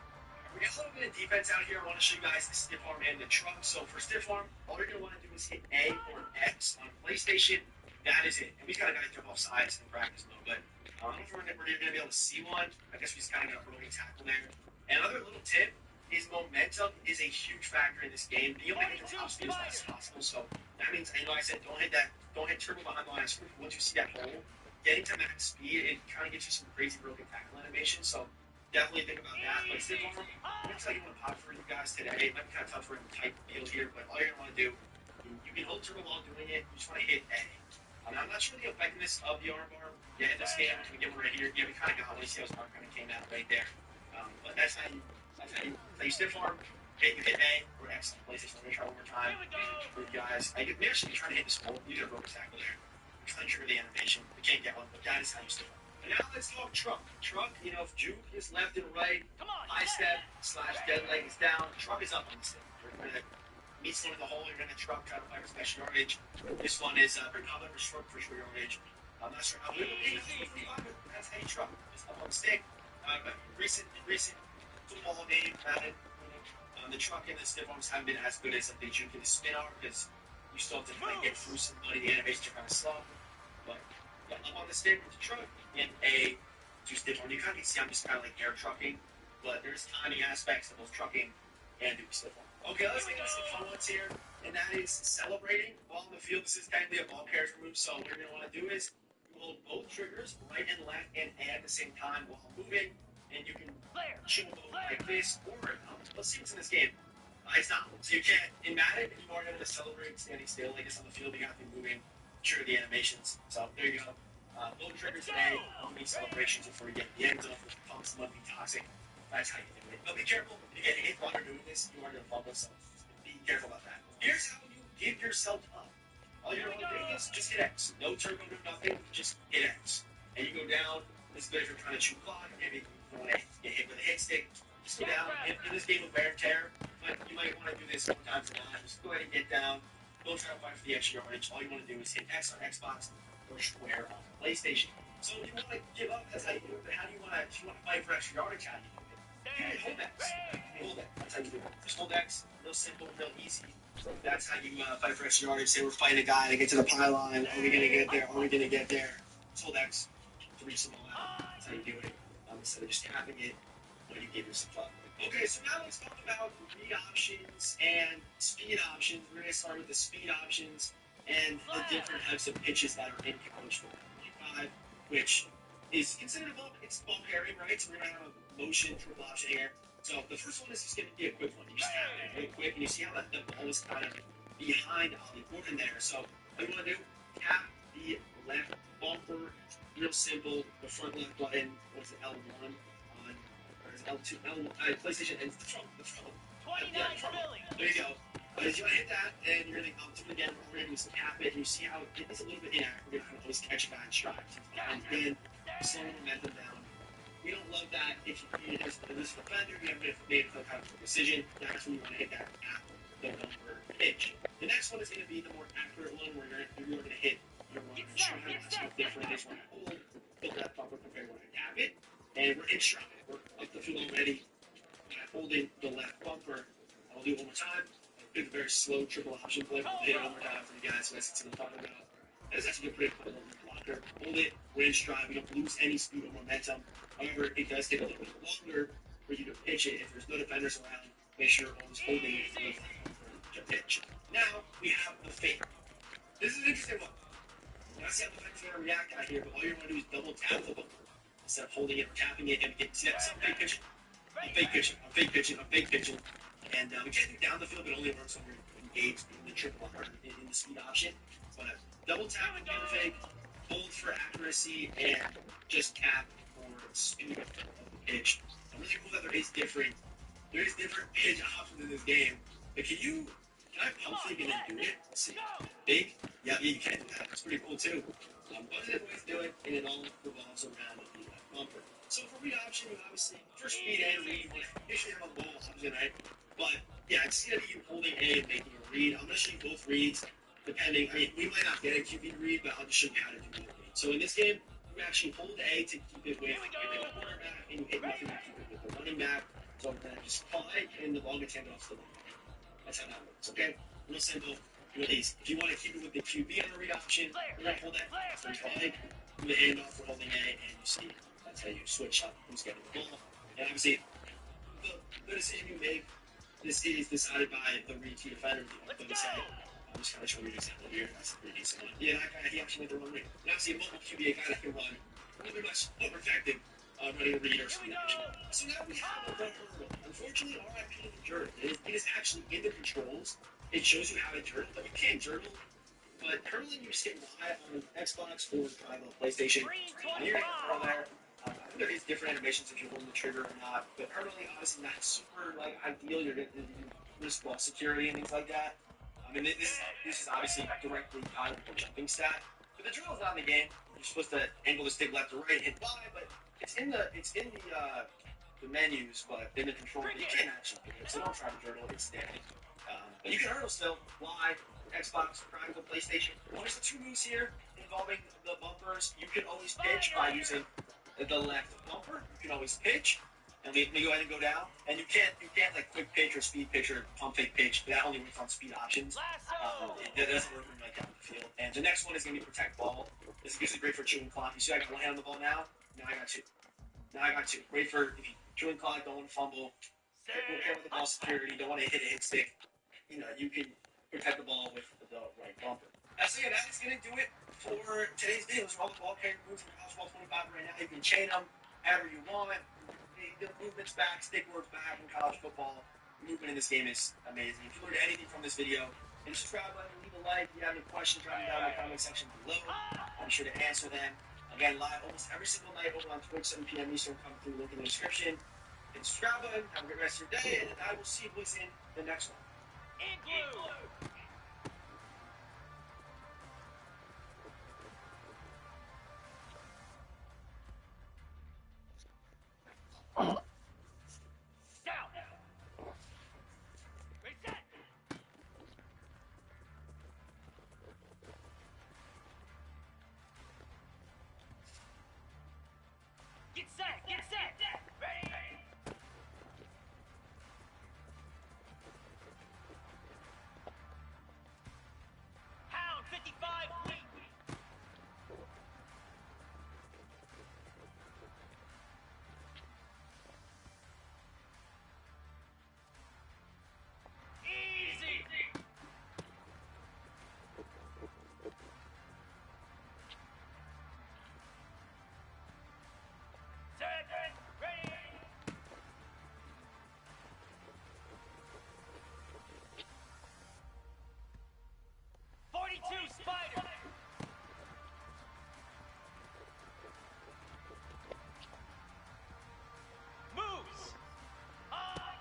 We got a little bit of defense out here. I want to show you guys the stiff arm and the truck. So for stiff arm, all you're going to want to do is hit A or X on PlayStation. That is it. And we got a guy jump off sides in practice mode, but I don't know if we're going to be able to see one. I guess we just kind of got a rolling tackle there. Another little tip is momentum is a huge factor in this game. Being able to hit the top speed as fast as possible. So that means, I know I said don't hit turbo behind the line of scrimmage. Once you see that hole, getting to max speed, it kind of gets you some crazy broken tackle animation. So definitely think about that. But still, I'm going to tell you what pop for you guys today. It might be kind of tough for a tight field here, but all you're going to want to do, you can hold turbo while doing it. You just want to hit A. I'm not sure the effectiveness of the arm bar. Yeah, in this game, we get one right here. Yeah, we kind of got one. You see how his arm kind of came out right there. But that's how you stiff arm. You hit A or X on PlayStation. Let me try one more time for you guys. Maybe I should be trying to hit this hole. You did a broken tackle there. I'm trying to trigger the animation. We can't get one, but that is how you stiff arm. And now let's talk truck. Truck, if juke is left and right, high step / dead leg is down. Truck is up on the step. You're going to meet someone in the hole. You're going to truck, try to fight for special yardage. This one is recover for short yardage. I'm not sure how good it is. That's how you truck. Just up on the stick. Recent football game, Madden, the truck and the stiff arms haven't been as good as the juke and the spin arm because you still have to kind of get through somebody. The animations are kind of slow. But yeah, up on the stick with the truck and A to stiff arm. You kind of see I'm just kind of like air trucking, but there's timing aspects of both trucking and doing stiff arm. Okay, let's make some fun ones here, and that is celebrating while on the field. This is technically a ball carrier move, so what you're going to want to do is you hold both triggers, right and left, and A at the same time while moving. And you can shoot both like this, or let's see what's in this game. It's not. So you can't, in Madden, if you are able to celebrate standing still like this on the field, you have to be moving, trigger the animations. So there you go. Both triggers today, only celebrations before you get the end zone, pumps them up, be toxic. That's how you do it. But be careful, if you get hit while you're doing this, you are going to fumble, so be careful about that. Here's how you give yourself up. All you're going to do is just hit X. No turbo, no nothing, just hit X. And you go down. This is good if you're trying to shoot clock, maybe you want to get hit with a hit stick. Just go down. In this game of wear and tear, but you might want to do this one time for now. Just go ahead and get down. Don't try to fight for the extra yardage. All you want to do is hit X on Xbox or square on PlayStation. So if you want to give up, that's how you do it. But how do you want to? If you want to fight for extra yardage, how do you do it? Hold X. Hold X. That's how you do it. Just hold X. Real simple, real easy. That's how you fight for extra yardage. Say we're fighting a guy to get to the pylon. Are we gonna get there? Are we gonna get there? Just hold X to reach the ball out. That's how you do it. Instead of just tapping it when you give yourself up. Okay, so now let's talk about read options and speed options. We're going to start with the speed options and the different types of pitches that are in College Football 25, which is considered it's ball carrying, right? So we're going to have a motion triple option here. So the first one is just going to be a quick one. You just tap it real quick, and you see how the ball is kind of behind Ollie Gordon there. So what you want to do, tap the left bumper. Real simple. The front left button was L1 on, or is L2, PlayStation, and the front. 29 Billy. There you go. But if you want to hit that, and you're going to come to it again, we're going to tap it, and you see how it is a little bit inaccurate. We're going to always catch a guy in stride. And then slow momentum down. We don't love that if you there's a defender, you have made a kind of decision. That's when you want to hit that at the number pitch. The next one is going to be the more accurate one, where you're going to hit. That's no different. This one, hold that bumper compared to when I tap it, and we're in stride. We're up the field already. I'm holding the left bumper. I'll do it one more time. Pick a very slow triple option play. We'll hit it one more time for you guys. So that's what I'm talking about. That's actually a pretty cool blocker. Hold it. We're in stride. We don't lose any speed or momentum. However, it does take a little bit longer for you to pitch it. If there's no defenders around, make sure you're always holding it for the left bumper to pitch. Now we have the fake. This is an interesting one. I see how the defense is going to react out here, but all you're going to do is double tap the bumper instead of holding it or tapping it and get some fake pitching. I'm fake pitching. And we can't do down the field, but only works when we're engaged in the triple or in the speed option. But double tap and get the fake, hold for accuracy, and just tap for speed of the pitch. I'm really cool that there is different pitch options in this game. But can I pump fake and then do it? Let's see. Big? Yeah, you can do that. It's pretty cool too. But different ways to do it, and it all revolves around the bumper. So for read option, you obviously, for speed and read, you usually have a ball option, right? But yeah, it's going to be you holding A and making a read. I'm going to show you both reads, depending. I mean, we might not get a QB read, but I'll just show you how to do both reads. So in this game, you actually hold A to keep it with the quarterback, and you hit nothing to keep it with the running back. So I'm going to just apply, and the longest handoffs to the running back. That's how that works, okay? Real simple. Real easy. If you want to keep it with the QB on the read option, you're going to hold that first flag, do the handoff for holding A, and you see. That's how you switch up who's getting the ball. And obviously, the decision you make, this is decided by the read to defender. Like they say, I'm just kind of showing you an example here. That's a pretty decent one. Yeah, that guy, he actually made the run read. And obviously, a mobile QB, a guy that can run a little bit much more effective running a read or something. So now we have a Doug Hurdle. Unfortunately, RIP to the journal. It is actually in the controls. It shows you how to journal, but you can't journal. But currently, you just rely on Xbox or try the PlayStation. You're going to curl there. I think there is different animations if you're holding the trigger or not. But currently, obviously, not super like ideal. You're going to risk ball security and things like that. I mean, this is obviously directly tied to the jumping stat. But the drill is not in the game. You're supposed to angle the stick left or right, hit Y, but it's in the menus, but in the control, you can't actually do it. So don't try to journal. It's standing. But you can hurdle still. Y, Xbox, triangle, PlayStation. Notice the two moves here involving the bumpers. You can always pitch by using the left bumper. You can always pitch. And let me go ahead and go down. And you can't like quick pitch or speed pitch or pump fake pitch. That only works on speed options. It doesn't work when you're like down the field. And the next one is going to be protect ball. This is usually great for chewing clock. You see I got one hand on the ball now. Now I got two. Great for if you chewing clock, don't want to fumble. Don't care with the ball security. Don't want to hit a hit stick. You know, you can protect the ball with the right bumper. So yeah, that is going to do it for today's video. Those are all the ball carrying moves from College Ball 25 right now. You can chain them however you want. The movement's back, stick works back in college football. Movement in this game is amazing. If you learned anything from this video, hit the subscribe button, leave a like. If you have any questions, drop them down in the comment section below. I'm sure to answer them. Again, live almost every single night over on Twitch, 7 p.m. Eastern. Come through, link in the description. Hit the subscribe button. Have a great rest of your day, and I will see you boys in the next one. Igloo! Down! Reset! Get set! Get set! Ready! Pound 55 weak! Easy! Set! Ready! .42 Spider! Moves! High!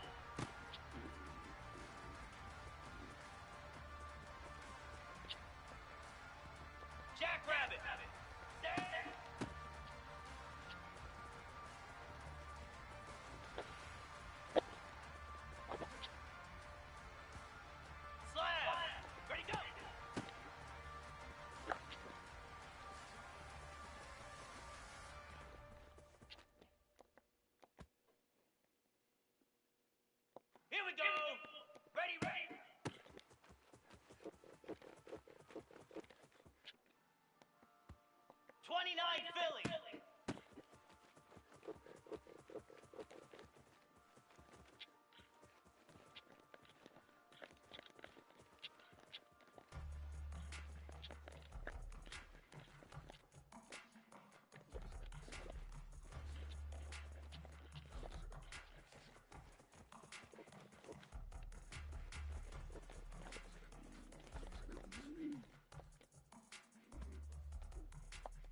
Jackrabbit! Stand! Slab! Ready, go! Here we go! Ready, ready! .29 Philly!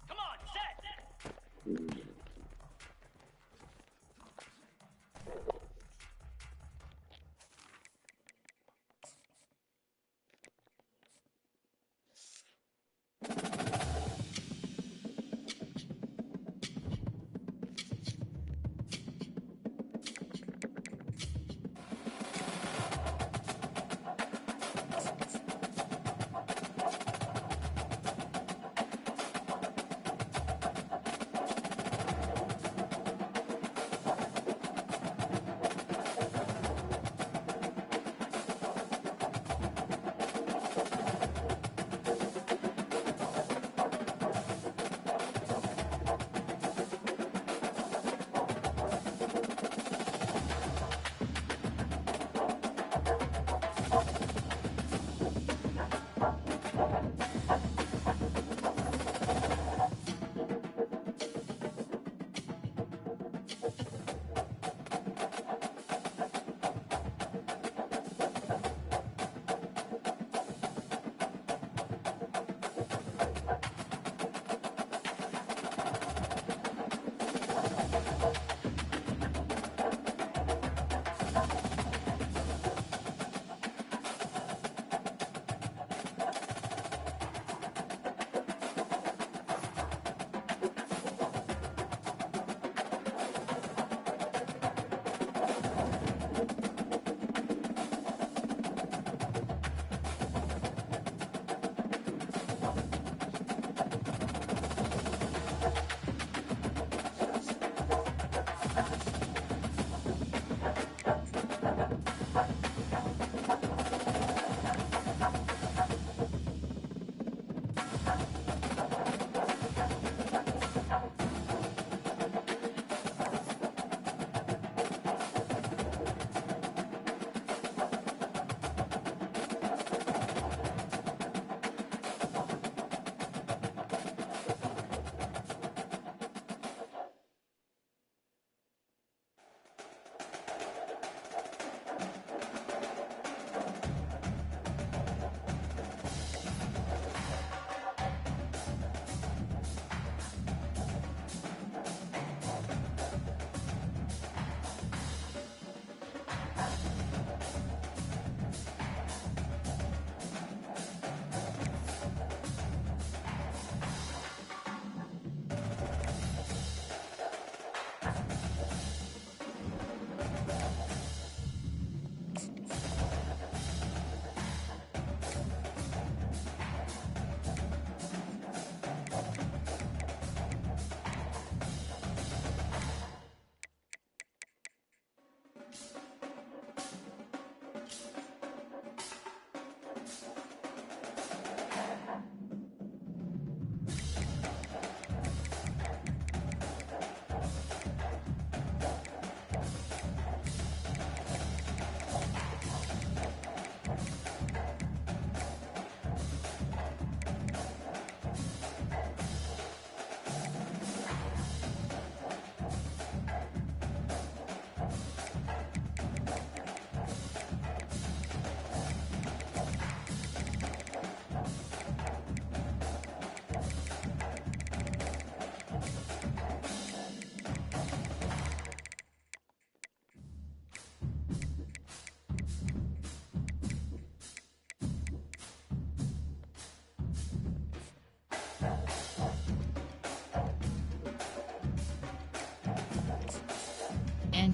Come on, set!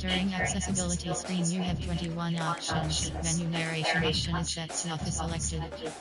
Entering accessibility screen, you have 21 options. Menu narration option is set. Self is selected.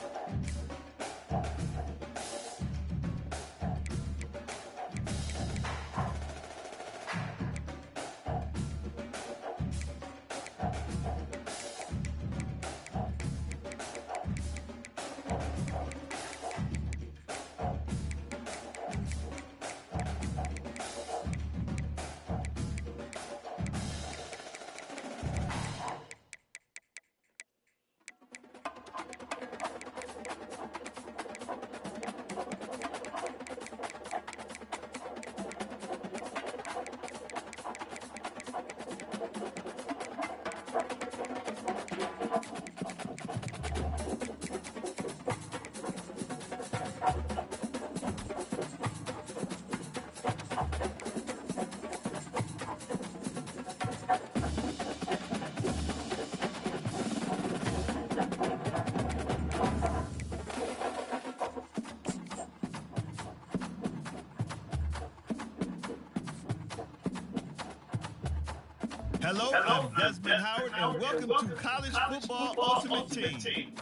Hello, I'm Desmond Howard, and welcome to College Football Ultimate Team.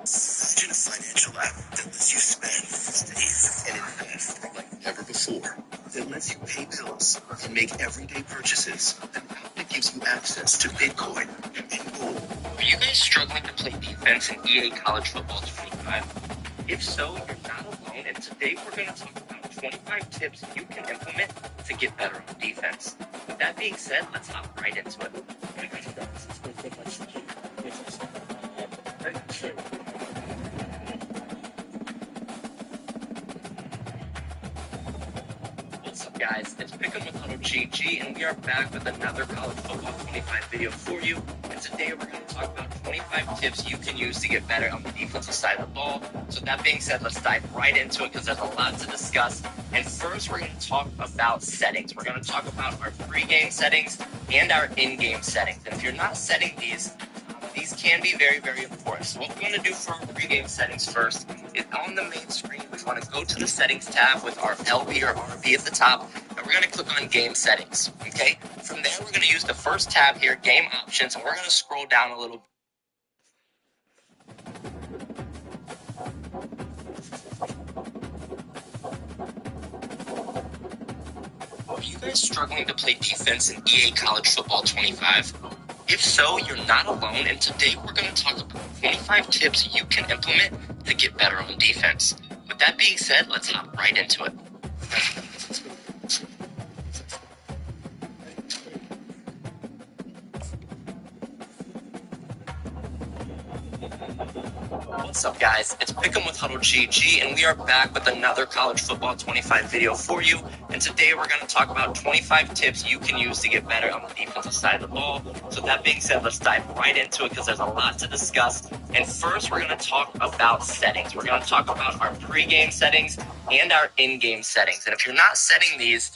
Imagine a financial app that lets you spend, save, and invest like never before. That lets you pay bills and make everyday purchases. An app that gives you access to Bitcoin and gold. Are you guys struggling to play defense in EA College Football 25? If so, you're not alone, and today we're going to talk about 25 tips you can implement to get better on defense. With that being said, let's hop right into it. What's up, guys? It's Pick'em with Huddle GG, and we are back with another College Football 25 video for you. And today we're going to talk about 25 tips you can use to get better on the defensive side of the ball. So that being said, let's dive right into it because there's a lot to discuss. And first, we're going to talk about settings. We're going to talk about our pre-game settings and our in-game settings. And if you're not setting these can be very, very important. So what we're going to do for our pre-game settings first is on the main screen, we want to go to the settings tab with our LB or RB at the top, and we're going to click on game settings, okay? From there, we're going to use the first tab here, game options, and we're going to scroll down a little bit. Are you guys struggling to play defense in EA College Football 25? If so, you're not alone, and today we're going to talk about 25 tips you can implement to get better on defense. With that being said, let's hop right into it. What's up, guys? It's Pick'em with Huddle GG, and we are back with another College Football 25 video for you. And today we're going to talk about 25 tips you can use to get better on the defensive side of the ball. So that being said, let's dive right into it because there's a lot to discuss. And first, we're going to talk about settings. We're going to talk about our pregame settings and our in-game settings. And if you're not setting these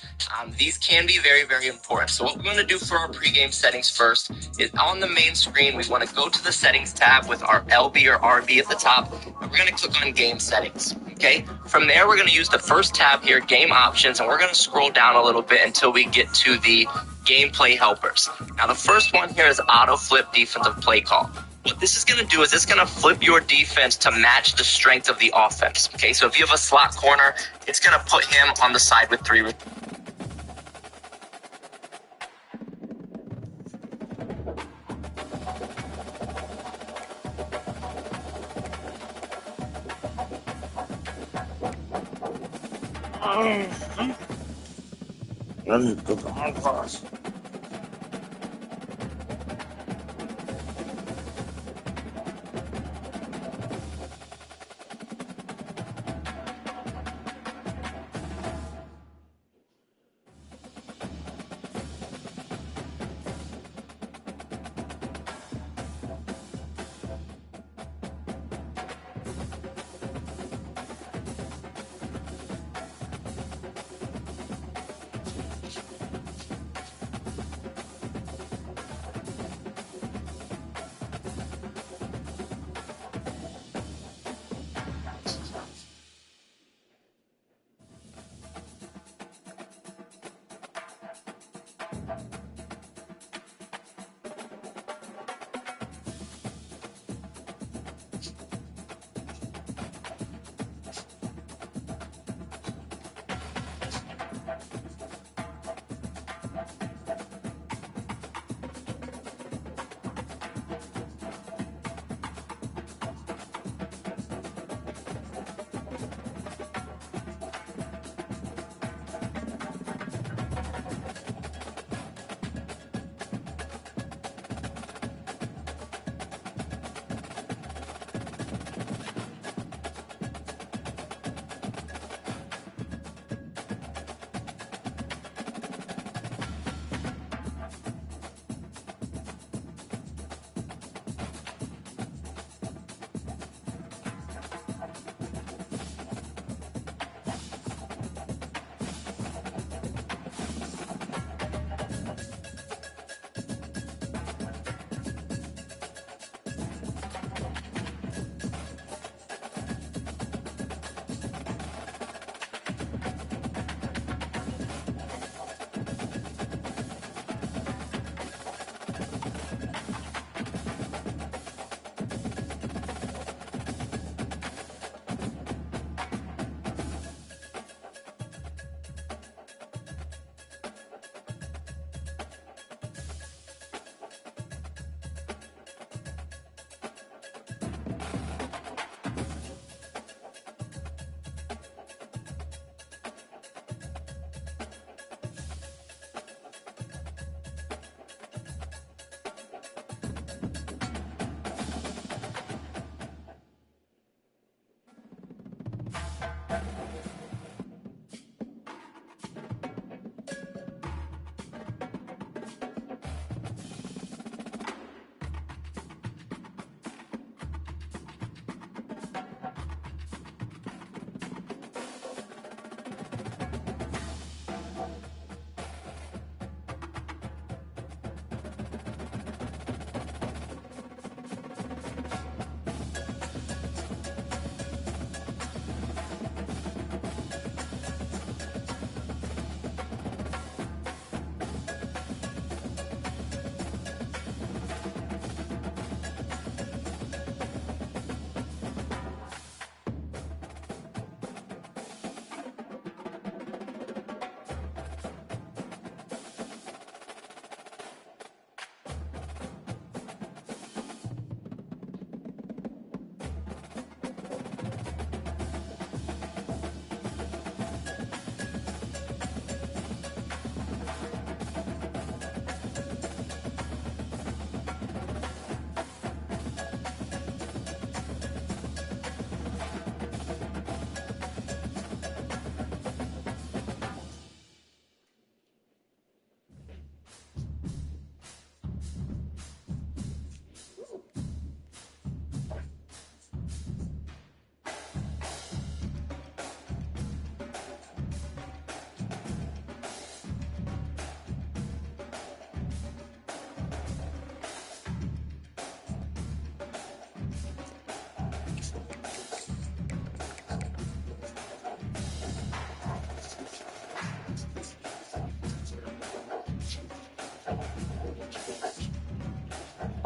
can be very, very important. So what we're going to do for our pregame settings first is on the main screen, we want to go to the settings tab with our LB or RB at the top, and we're going to click on game settings. Okay. From there, we're going to use the first tab here, game options, and we're going to scroll down a little bit until we get to the gameplay helpers. Now, the first one here is auto flip defensive play call. What this is going to do is it's going to flip your defense to match the strength of the offense. Okay, so if you have a slot corner, it's going to put him on the side with 3 receivers. I need to go to the hard class.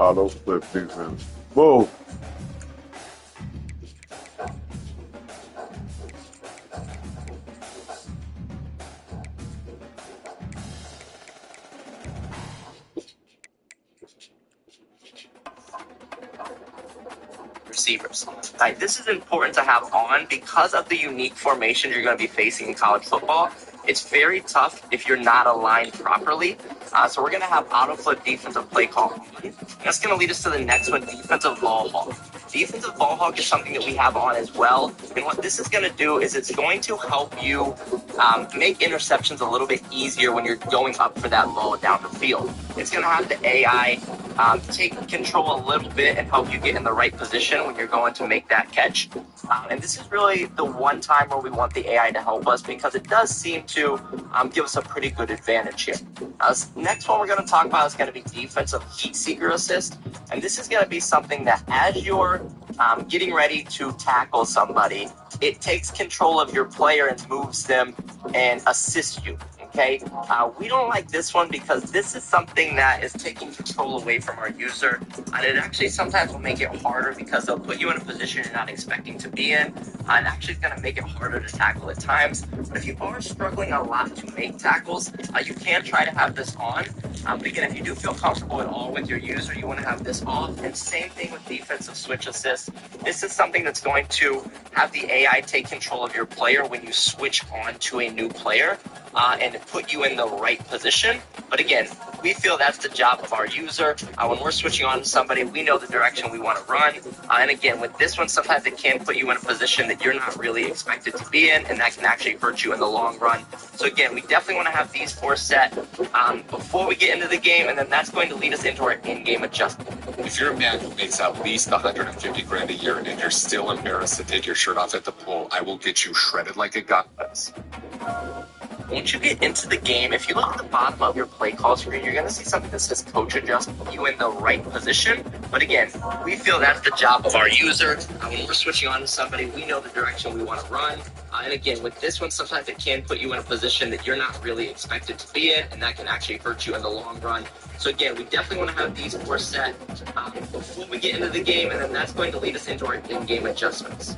Auto flip defense. Boom. Receivers. Right, this is important to have on because of the unique formation you're going to be facing in college football. It's very tough if you're not aligned properly. So we're going to have auto flip defensive play call on. That's going to lead us to the next one, defensive ball hawk. Defensive ball hawk is something that we have on as well. And what this is going to do is it's going to help you make interceptions a little bit easier when you're going up for that ball down the field. It's going to have the AI take control a little bit and help you get in the right position when you're going to make that catch. And this is really the one time where we want the AI to help us because it does seem to give us a pretty good advantage here. This next one we're going to talk about is going to be defensive heat seeker assist. And this is going to be something that as you're getting ready to tackle somebody, it takes control of your player and moves them and assists you. Okay, we don't like this one because this is something that is taking control away from our user, and it actually sometimes will make it harder because they'll put you in a position you're not expecting to be in, and actually it's going to make it harder to tackle at times. But if you are struggling a lot to make tackles, you can try to have this on. But again, if you do feel comfortable at all with your user, you want to have this off. And same thing with defensive switch assist. This is something that's going to have the AI take control of your player when you switch on to a new player. And put you in the right position. But again, we feel that's the job of our user. When we're switching on to somebody, we know the direction we want to run. And again, with this one, sometimes it can put you in a position that you're not really expected to be in, and that can actually hurt you in the long run. So again, we definitely want to have these four set before we get into the game, and then that's going to lead us into our in-game adjustment. If you're a man who makes at least $150,000 a year and you're still embarrassed to take your shirt off at the pool, I will get you shredded like a goddess. Once you get into the game, if you look at the bottom of your play call screen, you're going to see something that says coach adjust you in the right position. But again, we feel that's the job of our user. When we're switching on to somebody, we know the direction we want to run. And again, with this one, sometimes it can put you in a position that you're not really expected to be in, and that can actually hurt you in the long run. So again, we definitely want to have these four set before we get into the game, and then that's going to lead us into our in-game adjustments.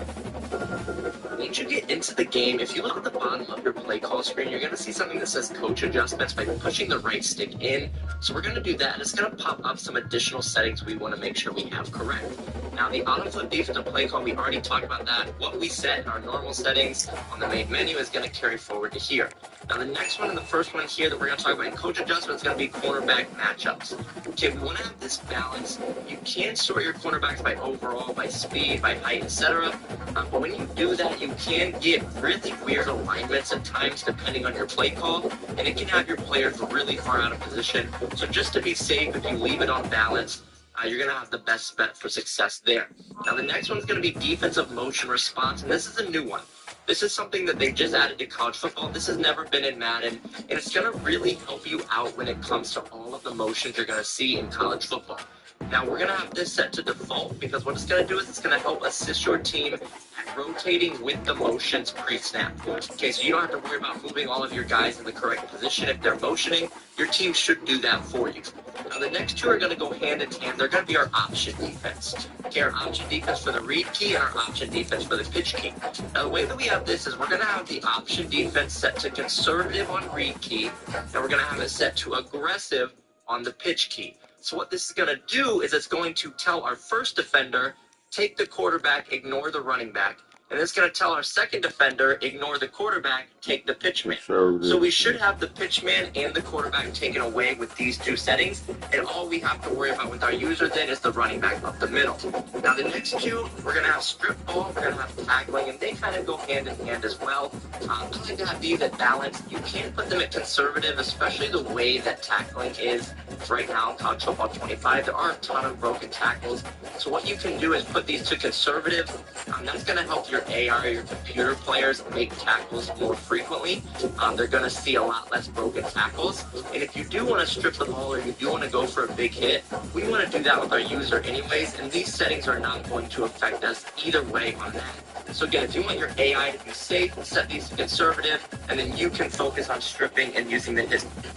Once you get into the game, if you look at the bottom of your play call screen, you're going to see something that says coach adjustments by pushing the right stick in. So we're going to do that, and it's going to pop up some additional settings we want to make sure we have correct. Now, the auto flip defensive play call, we already talked about that. What we set in our normal settings on the main menu is going to carry forward to here. Now, the next one and the first one here that we're going to talk about in coach adjustment is going to be cornerback matchups. Okay, we want to have this balance. You can sort your cornerbacks by overall, by speed, by height, etc. But when you do that, you can get really weird alignments at times depending on your play call, and it can have your players really far out of position. So just to be safe, if you leave it on balance, you're going to have the best bet for success there. Now, the next one is going to be defensive motion response, and this is a new one. This is something that they just added to college football. This has never been in Madden, and it's going to really help you out when it comes to all of the motions you're going to see in college football. Now, we're going to have this set to default because what it's going to do is it's going to help assist your team at rotating with the motions pre-snap. Okay, so you don't have to worry about moving all of your guys in the correct position. If they're motioning, your team should do that for you. Now, the next two are going to go hand in hand. They're going to be our option defense. Okay, our option defense for the read key and our option defense for the pitch key. Now, the way that we have this is we're going to have the option defense set to conservative on read key, and we're going to have it set to aggressive on the pitch key. So what this is going to do is it's going to tell our first defender, take the quarterback, ignore the running back. And it's going to tell our second defender, ignore the quarterback, take the pitchman. So we should have the pitchman and the quarterback taken away with these two settings. And all we have to worry about with our user then is the running back up the middle. Now the next two, we're going to have strip ball, we're going to have tackling, and they kind of go hand in hand as well. I like to have these at balance. You can't put them at conservative, especially the way that tackling is right now in college football 25. There are a ton of broken tackles. So what you can do is put these to conservative. That's going to help your AR, your computer players make tackles more frequently. They're going to see a lot less broken tackles. And if you do want to strip the ball or you do want to go for a big hit, we want to do that with our user anyways. And these settings are not going to affect us either way on that. So again, if you want your AI to be safe, set these to conservative, and then you can focus on stripping and using the distance.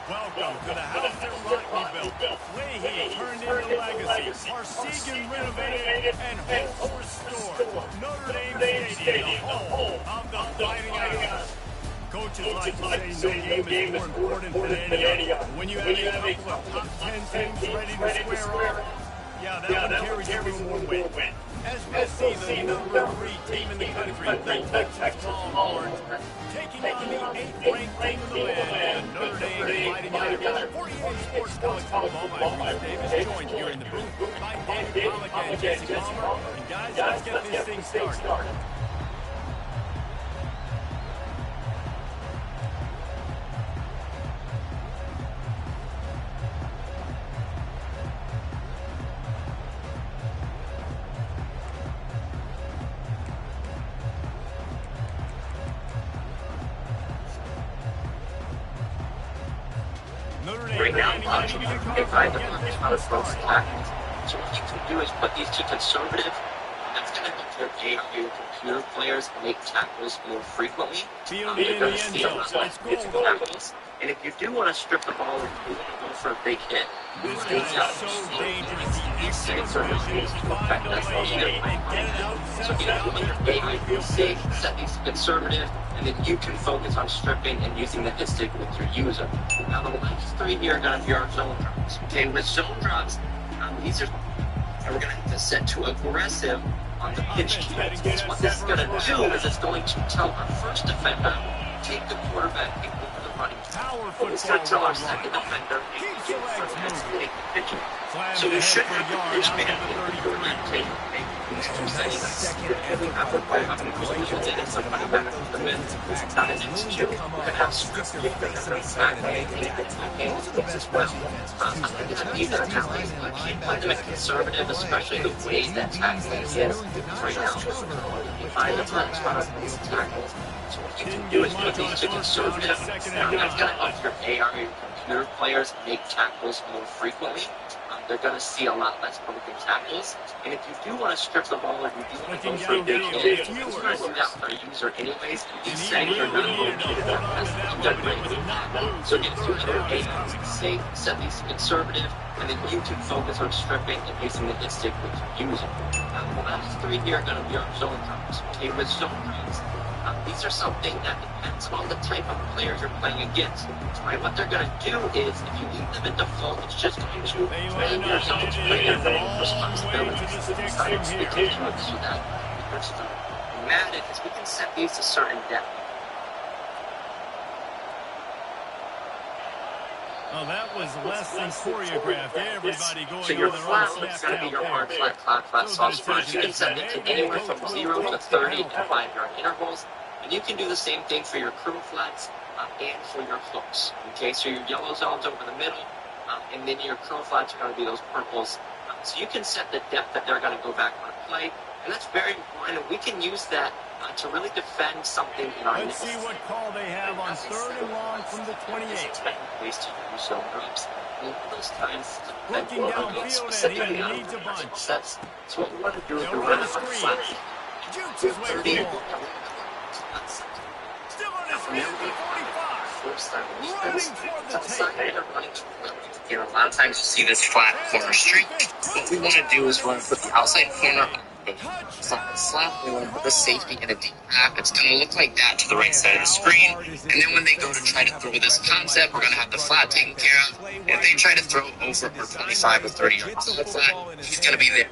Welcome to the house that Rockney built. Leahy turned into legacy. Parsegan renovated and hopes restored. Notre Dame Stadium, the home of the Fighting Irish. Coaches like to say no game is more important than any other. When you have a couple of top 10 teams ready to square off, yeah, that one carries a little more weight. As we'll see, the number 3 team in the country, the Texas Longhorns, taking on the 8th-ranked team in the land, the Notre Dame Fighting Irish. 48 Sports College Football, I'm Bruce Davis, joined here in the booth by David Pollack and Jesse Palmer. And guys, let's get this thing started. Right now, watching they find the punch on a close tackles. So what you can do is put these to conservative. That's going to help your computer players make tackles more frequently. They're going to see a lot less missed tackles. And if you do want to strip the ball and you want to go for a big hit, this guy is so dangerous. These things are going to affect us either way. So you know, when you're safe, set these to conservative, and then you can focus on stripping and using the hit stick with your user. Now the last 3 here are going to be our zone drops. Okay, with zone drops, these are we're going to have to set to aggressive on the pitch key. So what this is going to do is it's going to tell our first defender, take the quarterback, take the running. It's going to tell our second defender, take the pitch. So we should have the pitch man take these 2 seconds. We have to play up and within it, somebody back to the mid. Not an institute. We're going to have script defenders back as well. I'm going to need that talent. I can't play them at conservative, especially the way that tackling is right now. You find the times on these tackles. So what you can do is put these to conservative. Now that's going to help your AR, your computer players make tackles more frequently. They're going to see a lot less broken tackles. And if you do want to strip the ball or you do want to go for a big hit, you're going to do that with our user anyways. These settings are not going to do that as they're great. So again, if you have a safe, set these to conservative, and then you can focus on stripping and using the hit stick with your user. The last 3 here are going to be our zone drops. Okay, with zone drops, these are something that depends on the type of player you're playing against. Right? What they're going to do is, if you leave them in default, it's just going to train your zone to play their own responsibilities. So that what's dramatic is we can set these to certain depth. Oh, that was less than choreographed. Everybody going so your flat is going to be your hard flat, soft spot. You can set it to anywhere from 0 to 30 in 5-yard intervals. And you can do the same thing for your curl flats and for your hooks. Okay, so your yellow zones over the middle, and then your curl flats are going to be those purples. So you can set the depth that they're going to go back on a play. And that's very important. And we can use that to really defend something in our Let's see what call they have on 3rd and long from the 28. Ways to use zone drops. And those times, looking downfield, and he needs a bunch. Sets. So what we want to do is we run it on flat. Jukes his way forward. Still on his feet at the 45. First time running you know, a lot of times you see this flat corner streak. What we want to do is we want to put the outside corner slap. We want to put the safety in a deep gap. It's going to look like that to the right side of the screen. And then when they go to try to throw this concept, we're going to have the flat taken care of. If they try to throw over for 25 or 30 yards on the flat, he's going to be there.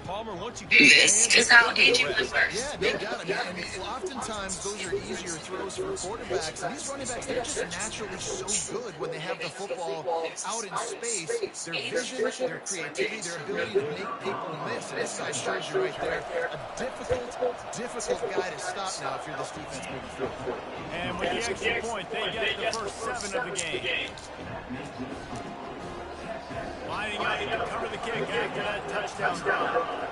This is how AJ works. Yeah, they got it. And oftentimes those are easier throws for quarterbacks. And these running backs, they're just naturally so good when they have the football out in space. Their vision, their creativity, their ability to make people miss. And this guy shows you right there. A difficult guy to stop now if you're this defense moving forward. And with the extra point, they get the first 7 of the game. lining up to cover the kick after that touchdown run.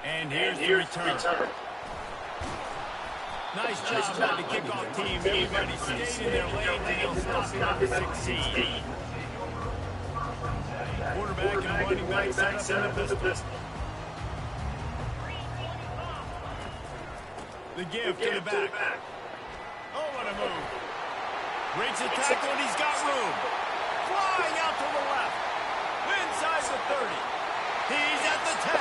And here's the return. Nice job by the kickoff team. Everybody stayed in their lane and they'll stop it to succeed. Quarterback and running back set up in the pistol. The give to the back. Oh, what a move. Breaks the tackle and he's got room. Flying out to the left. Inside the 30. He's at the 10.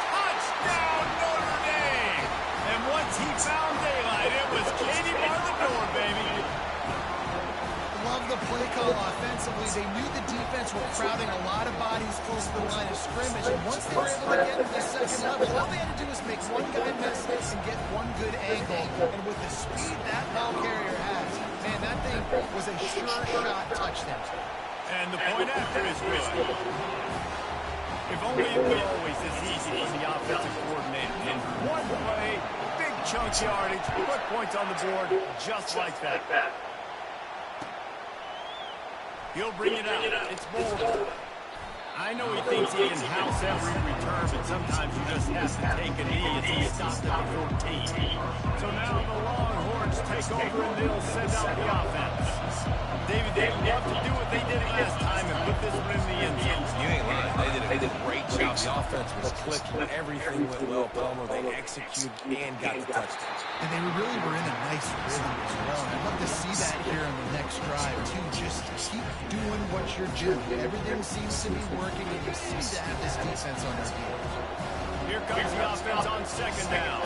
Touchdown Notre Dame. And once he found daylight, it was Katie bar the door, baby. Love the play call offensively. They knew the defense were crowding a lot of bodies close to the line of scrimmage. And once they were able to get to the second level, all they had to do was make one guy miss and get one good angle. And with the speed that ball carrier has, man, that thing was a sure shot touchdown. And the point after is good. If only it were always this easy for the offensive coordinator. In one play, big chunk yardage, put points on the board just like that. He'll bring it out. It's bold. I know he thinks he can house every return, but sometimes you just have to take a knee as he stopped at the 14. So now the Longhorns take over and they'll send out the offense. David, they love to do what they did last time and put this one in the end zone. You ain't lying. They did a great job. The offense was clicking. Everything went well, Palmer. They executed and got the touchdown. And they really were in a nice rhythm as well. And I'd love to see that here on the next drive, too. Just keep doing what you're doing. Everything seems to be working, and you seem to have this defense on their heels. Here comes the offense on second down.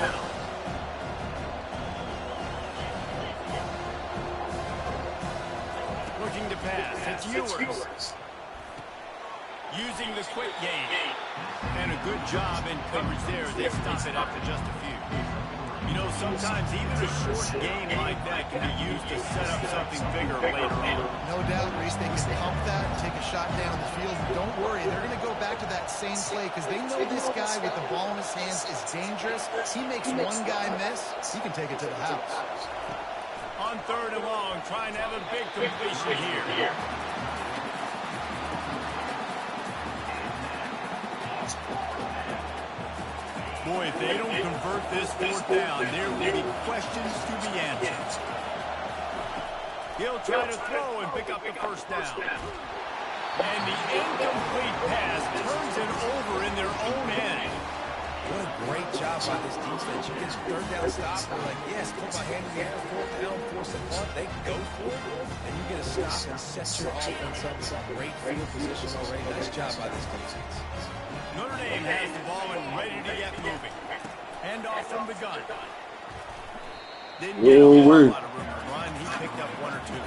Looking to pass. It's Ewers. Using the quick game. And a good job in coverage there. They stop it after just a few. You know, sometimes even a short game like that can be used to set up something bigger later on. No doubt, Reese, they can pump that and take a shot down the field. Don't worry, they're going to go back to that same play because they know this guy with the ball in his hands is dangerous. He makes one guy miss, he can take it to the house. On third and long, trying to have a big completion here. Boy, if they don't convert this fourth down, there will be questions to be answered. He'll try to throw and pick up the first down. And the incomplete pass turns it over in their own end. What a great job by this defense. You get third down stop. They're like, yes, put my hand in the air, fourth down, force the punt. They go for it, and you get a stop and set your offense up. It's a great field position already. Nice job by this defense. Notre Dame has the ball and ready to get moving. Hand off from the gun. Didn't get a whole lot of room to run. He picked up one or two.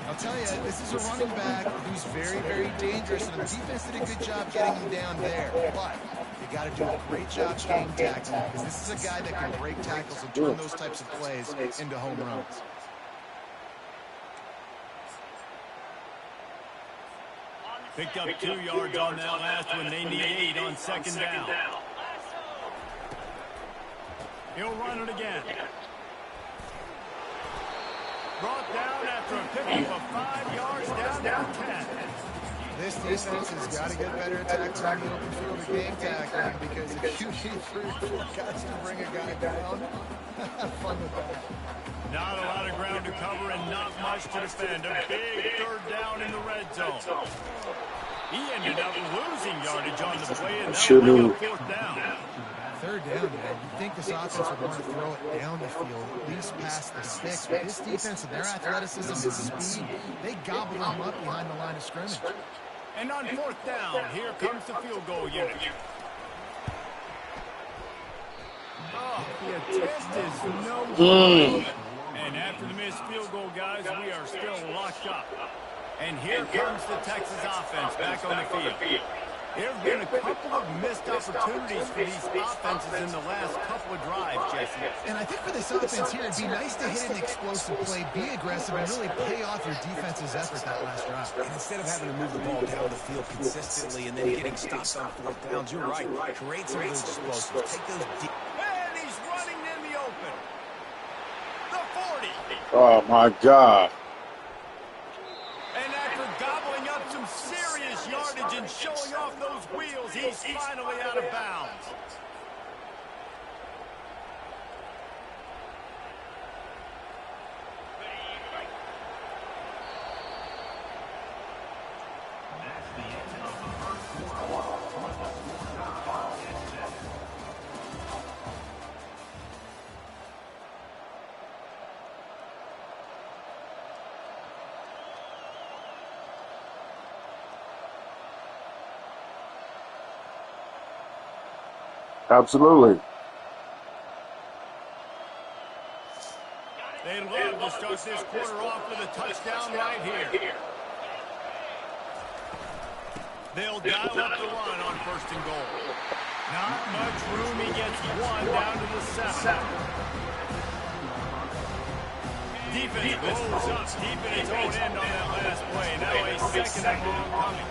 I'll tell you, this is a running back who's very, very dangerous, and the defense did a good job getting him down there. But you got to do a great job game tackling because this is a guy that can break tackles and turn those types of plays into home runs. Picked up 2 yards on that last one. They need 8 on second down. He'll run it again. Brought down after a pickup of 5 yards down to 10. This defense has got to get better at tackling the open field of game tackling because if you need 3 or 4 guys to bring a guy down, have fun with that. Not a lot of ground to cover and not much to defend. A big third down in the red zone. He ended up losing yardage on the play and that will be a fourth down. Third down, man. You'd think this offense would want to throw it down the field, at least past the sticks. But this defense and their athleticism and speed, they gobble them up behind the line of scrimmage. And on fourth down, here comes the field goal unit. Oh, the attempt is no good. And after the missed field goal, guys, we are still locked up. And here comes the Texas offense back on the field. There have been a couple of missed opportunities for these offenses in the last couple of drives, Jesse. And I think for this offense here, it'd be nice to hit an explosive play, be aggressive, and really pay off your defense's effort that last drive. And instead of having to move the ball down the field consistently and then getting stops on fourth downs, you're right. Create some of those explosives. Take those deep. And he's running in the open. The 40. Oh, my God. And after gobbling up some serious yardage and showing off those wheels, he's finally out of bounds. Absolutely. They love to start this quarter off with a touchdown right here. They'll dial up the run on 1st and goal. Not much room. He gets one down to the 7. Defense blows up deep in its own end on that last play. Now a 2nd and long coming.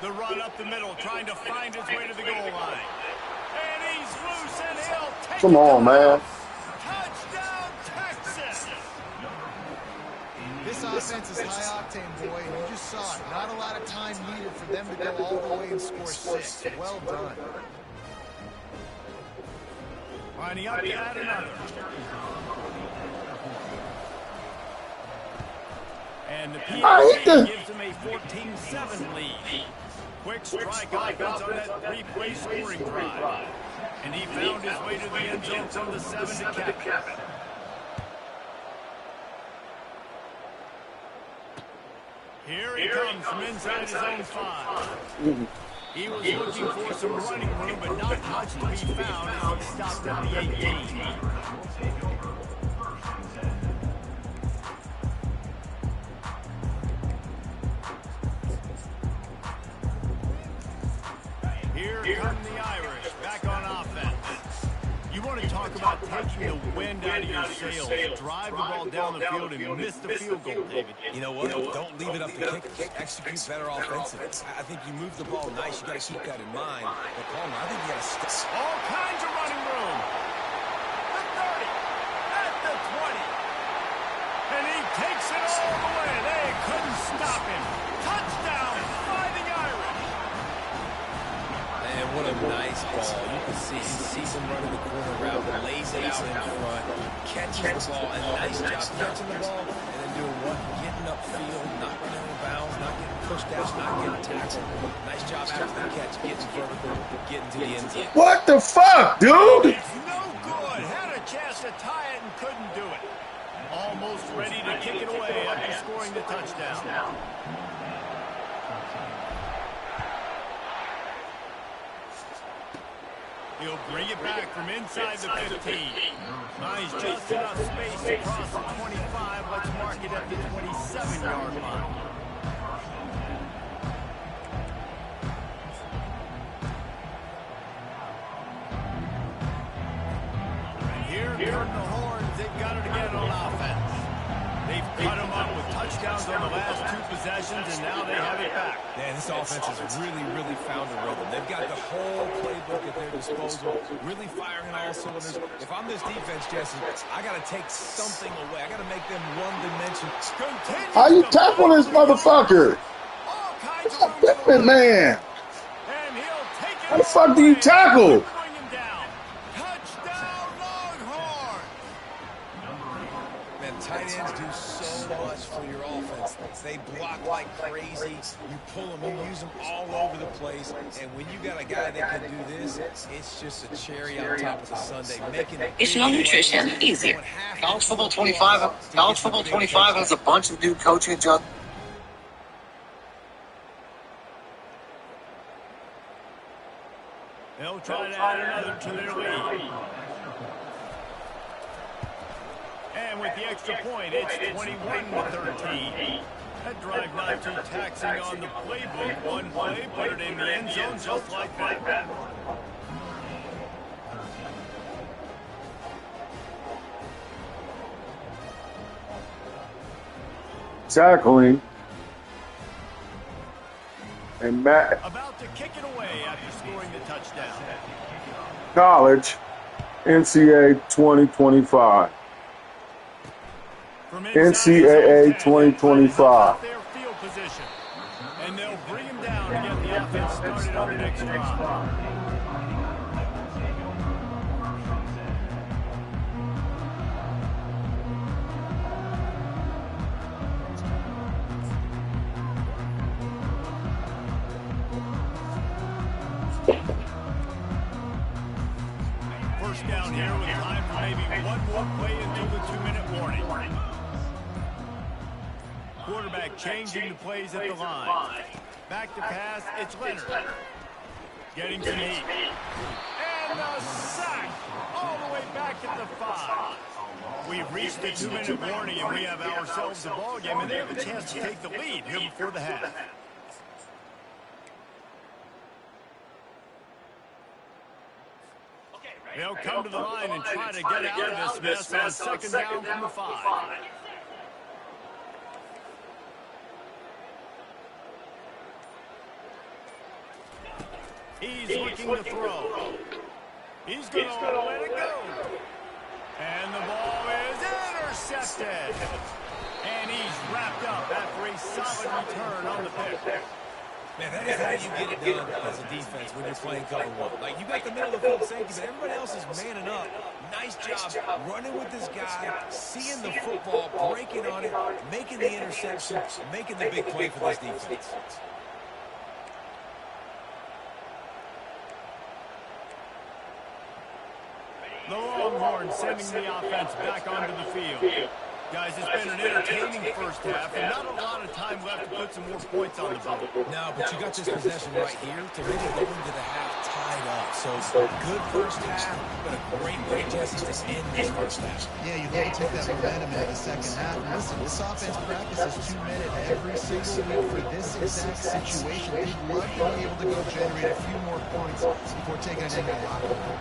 The run up the middle, trying to find his way to the goal line. And he's loose, and he'll take Come on, man. Touchdown, Texas! This offense is high-octane, boy, and you just saw it. Not a lot of time needed for them to go all the way and score 6. Well done. Lining up to add another. And the PFC gives them a 14-7 lead. Quick strike offense on that 3-play scoring drive. And he found his way to the end zone from the 7 to cap it. Here he comes from inside his own 5. He was looking for some running room, but not much to be found as he stopped at the 18. Here come the Irish, back on offense. You want to talk about taking the wind out of your sails. Drive the ball down the field and miss the field goal, David. You know what? Don't leave it up to kickers. Execute better offensively. I think you move the ball nice. You got to keep that in mind. But Palmer, I think you got to stick. All kinds of running room. The 30, at the 20. And he takes it all the way. They couldn't stop him. Touchdown, Fighting Irish. Man, what a nice ball. You can see he sees him running the corner route, lays it out in front, catches the ball, and nice job catching the ball, and then doing what? Getting upfield, not running out of bounds, not getting pushed out, not getting tackled. Nice job after the catch, getting vertical, getting to the end zone. What the fuck, dude? It's no good. Had a chance to tie it and couldn't do it. Almost ready to kick it away after scoring the touchdown. He'll bring it back from inside the 15. Nice, just enough space to cross the 25. Let's mark it at the 27-yard line. Here come the Horns. They've got it again on offense. They've cut them up with touchdowns on the last 2 possessions, and now they have it back. Man, this offense has really found a rhythm. They've got the whole playbook at their disposal, really firing all cylinders. If I'm this defense, Jesse, I got to take something away. I got to make them one-dimensional. How you tackle this motherfucker? That man. How the fuck do you tackle? Tight ends do so much for your offense. They block like crazy. You pull them, you use them all over the place. And when you got a guy that can do this, it's just a cherry on top of the sundae. Making It's your nutrition easier. College Football 25 has a bunch of new coaching adjustments. They'll try to add another to their lead. And with the extra point, it's 21-13. That drive not too taxing on the playbook. One play, put it in the end zone just like that. Tackling. And Matt. About to kick it away after scoring the touchdown. College. NCAA 2025. NCAA 2025. Their field position. And they'll bring him down to get the offense started on the next drive. First down here with time for maybe one more play until the 2-minute warning. Quarterback changing the plays at the line. Back to pass, it's Leonard. Getting some heat. And a sack all the way back at the 5. We've reached the 2-minute warning, and we have ourselves a ball game, and they have a chance to take the lead here before the half. They'll come to the line and try to get out of this mess on second down from the 5. He's looking to throw. He's going to let it go. And the ball is intercepted. And he's wrapped up after a solid return on the pick. Man, that is how you get it done as a defense when you're playing cover one. Like, you got the middle of the field safety, but everybody else is manning up. Nice job running with this guy, seeing the football, breaking on it, making the interception, making the big play for this defense. The Longhorns sending the offense back onto the field. Guys, it's been an entertaining first half, and not a lot of time left to put some more points on the board. No, but you got this possession right here to really go into the half tied up. So good first half, but a great way, Jesse, to end this first half. Yeah, you got to take that momentum into the second half. And listen, this offense practices 2 minutes every single week for this exact situation. They'd love to be able to go generate a few more points before taking it into the locker room.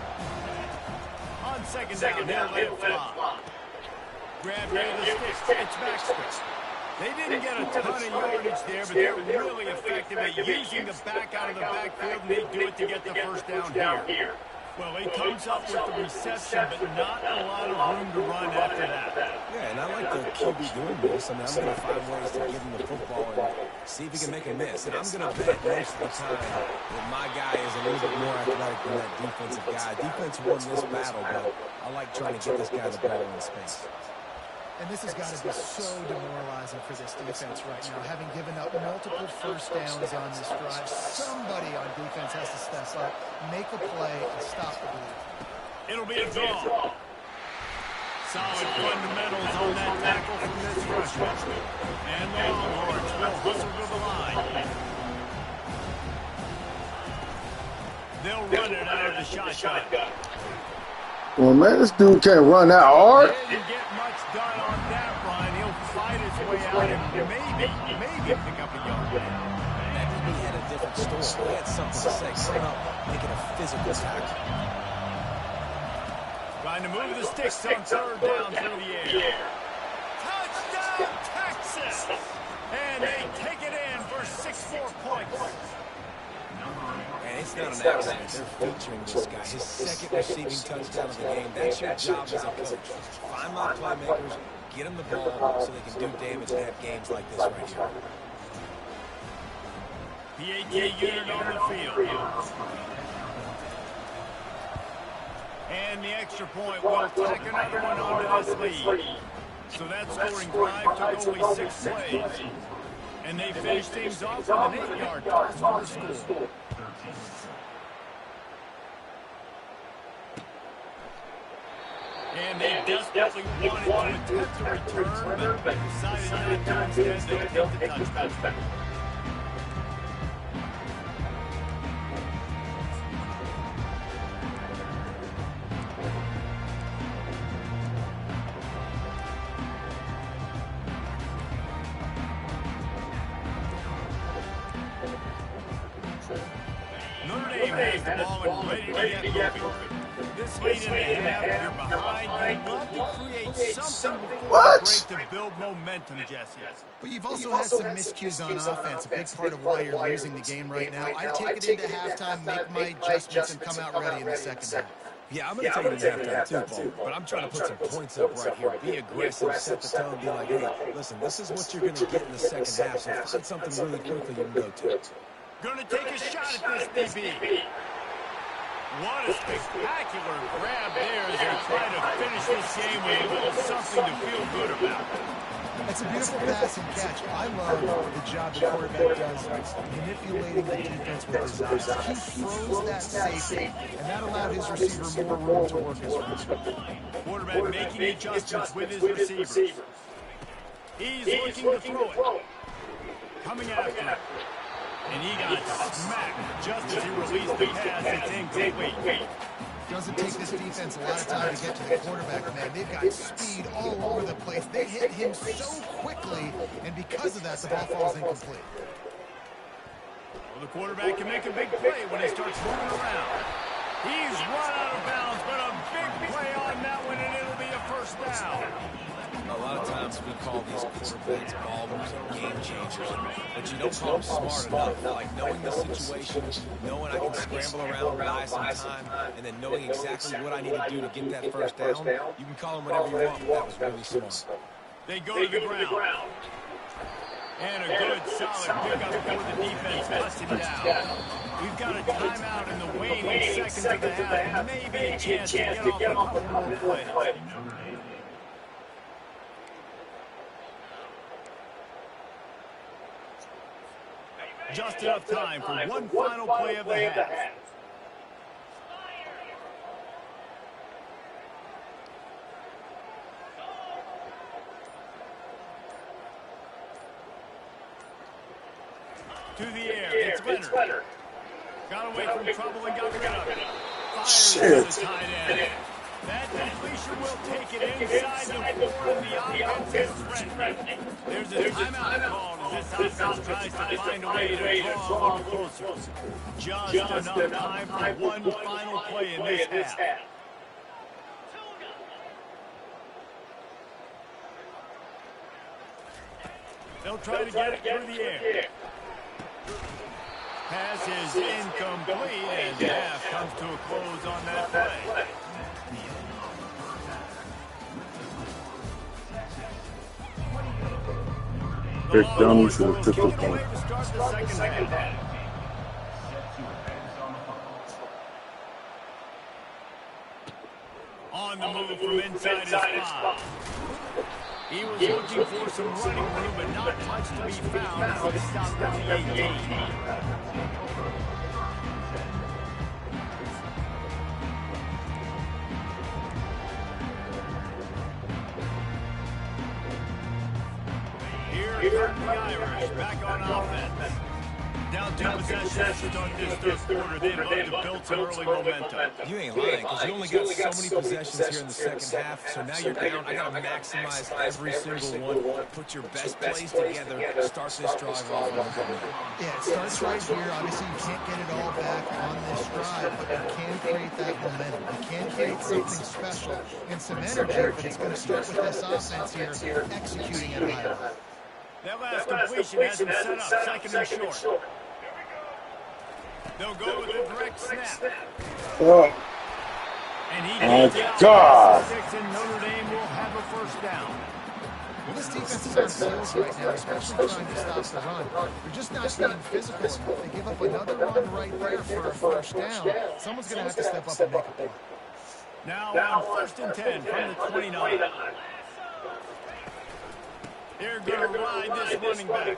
On second down, they'll let it fly. Grab near the sticks, it's Baxter. They didn't get a ton of yardage there, but they're really effective at using the back out of the backfield, and they do it to get the first down here. Well, he comes up with the reception, but not a lot of room to run after that. Yeah, and I like the QB doing this. I mean, I'm going to find ways to give him the football and see if he can make a miss. And I'm going to bet most of the time that my guy is a little bit more athletic than that defensive guy. Defense won this battle, but I like trying to get this guy the ball in space. And this has got to be so demoralizing for this defense right now. Having given up multiple first downs on this drive, somebody on defense has to step up, make a play, and stop the bleed. It'll be a draw. Solid fundamentals on that tackle from this freshman. And the Longhorns will hustle to the line. They'll run it out of the shotgun. Well, man, this dude can't run that hard. Didn't get much done on that run. He'll fight his way out and maybe pick up a yard. That he had a different story. He had something to say. Coming up, making a physical tackle. Trying to move the sticks on third down through the air. Touchdown, Texas! And they take it in for 6 more points. And it's not an accident. They're featuring this guy. His second receiving touchdown of the game. That's your job as a coach. Find my playmakers, get them the ball so they can do damage and have games like this right here. PAT unit on the field. And the extra point will tack another one onto this lead. So that scoring drive took only 6 plays. And they finished things off with an 8-yard toss for the score. And they desperately wanted to attempt the return, but decided not to. Instead, they take the touchback. Notre Dame has the ball and ready to get moving. This lead in the half, you're behind. You'd love to create something before the break to build momentum, Jesse. But you've also had some miscues on offense, a big part of why you're losing the game right now. I take it into halftime, make my adjustments, and come out ready in the second half. Yeah, I'm going to take it at halftime too, Paul. But I'm trying to put some points up right here. Be aggressive, set the tone, be like, hey, listen, this is what you're going to get in the second half, so find something really quickly you can go to. Gonna take a shot at this, DB. What a spectacular grab there as they're trying to finish this game with a little something to feel good about. It's a beautiful pass and catch. I love the job the quarterback does manipulating the defense with his eyes. He froze that safety, and that allowed his receiver more room to work his route. Quarterback making adjustments with his receivers. He's looking to throw it. Coming after it. And he got smacked just as he released the pass. It's incomplete. Doesn't take this defense a lot of time to get to the quarterback, man. They've got speed all over the place. They hit him so quickly, and because of that, the ball falls incomplete. Well, the quarterback can make a big play when he starts moving around. He's run out of bounds, but a big play on that one, and it'll be a first down. A lot of times we call these quarterbacks ball moves game changers, but you don't call them smart enough. Like knowing the situation, knowing I can scramble around, buy some time, and then knowing exactly what I need to do to get that first down. You can call them whatever you want, but that was really smart. They go to the ground. And a good, solid pickup before the defense busts him down. We've got a timeout in the waning seconds of the half. Maybe a chance to get off a couple more plays. Just enough time for one final play of the half. To the air, it's Leonard. Got away from trouble and got rid of it. Fires to the tight end. That completion will take it inside the 4, and the offense is threatening. There's a timeout called as this offense tries to find a way to draw a little closer. Just enough time for one final play in this half. They'll try to get it through the air. Pass is incomplete, and half comes to a close on that play. They're dummies for the typical. On the move from inside his spot. He was looking for some running room, but not much to be found as he stopped at the 18. Here come the Irish back on offense. Down 2 possessions to start this third quarter. They'd love to build some early momentum. You ain't lying, because you only got so many possessions here in the second half, so now you're down. I got to maximize every single one. Put your best plays together. Start this drive off. Yeah, it starts right here. Obviously, you can't get it all back on this drive, but you can create that momentum. You can create something special and some energy, but it's going to start with this offense here, executing at a high level. That last completion has him set up, second and short. They'll go with a direct snap. And he gets it out. And Notre Dame will have a first down. Well, this defense is on sales right now, especially trying to stop the run. They're just not being physical enough. They give up another run right there for a first down. Someone's going to have to step up and make a play. Now on 1st and 10 from the 29. They're going to ride this running back.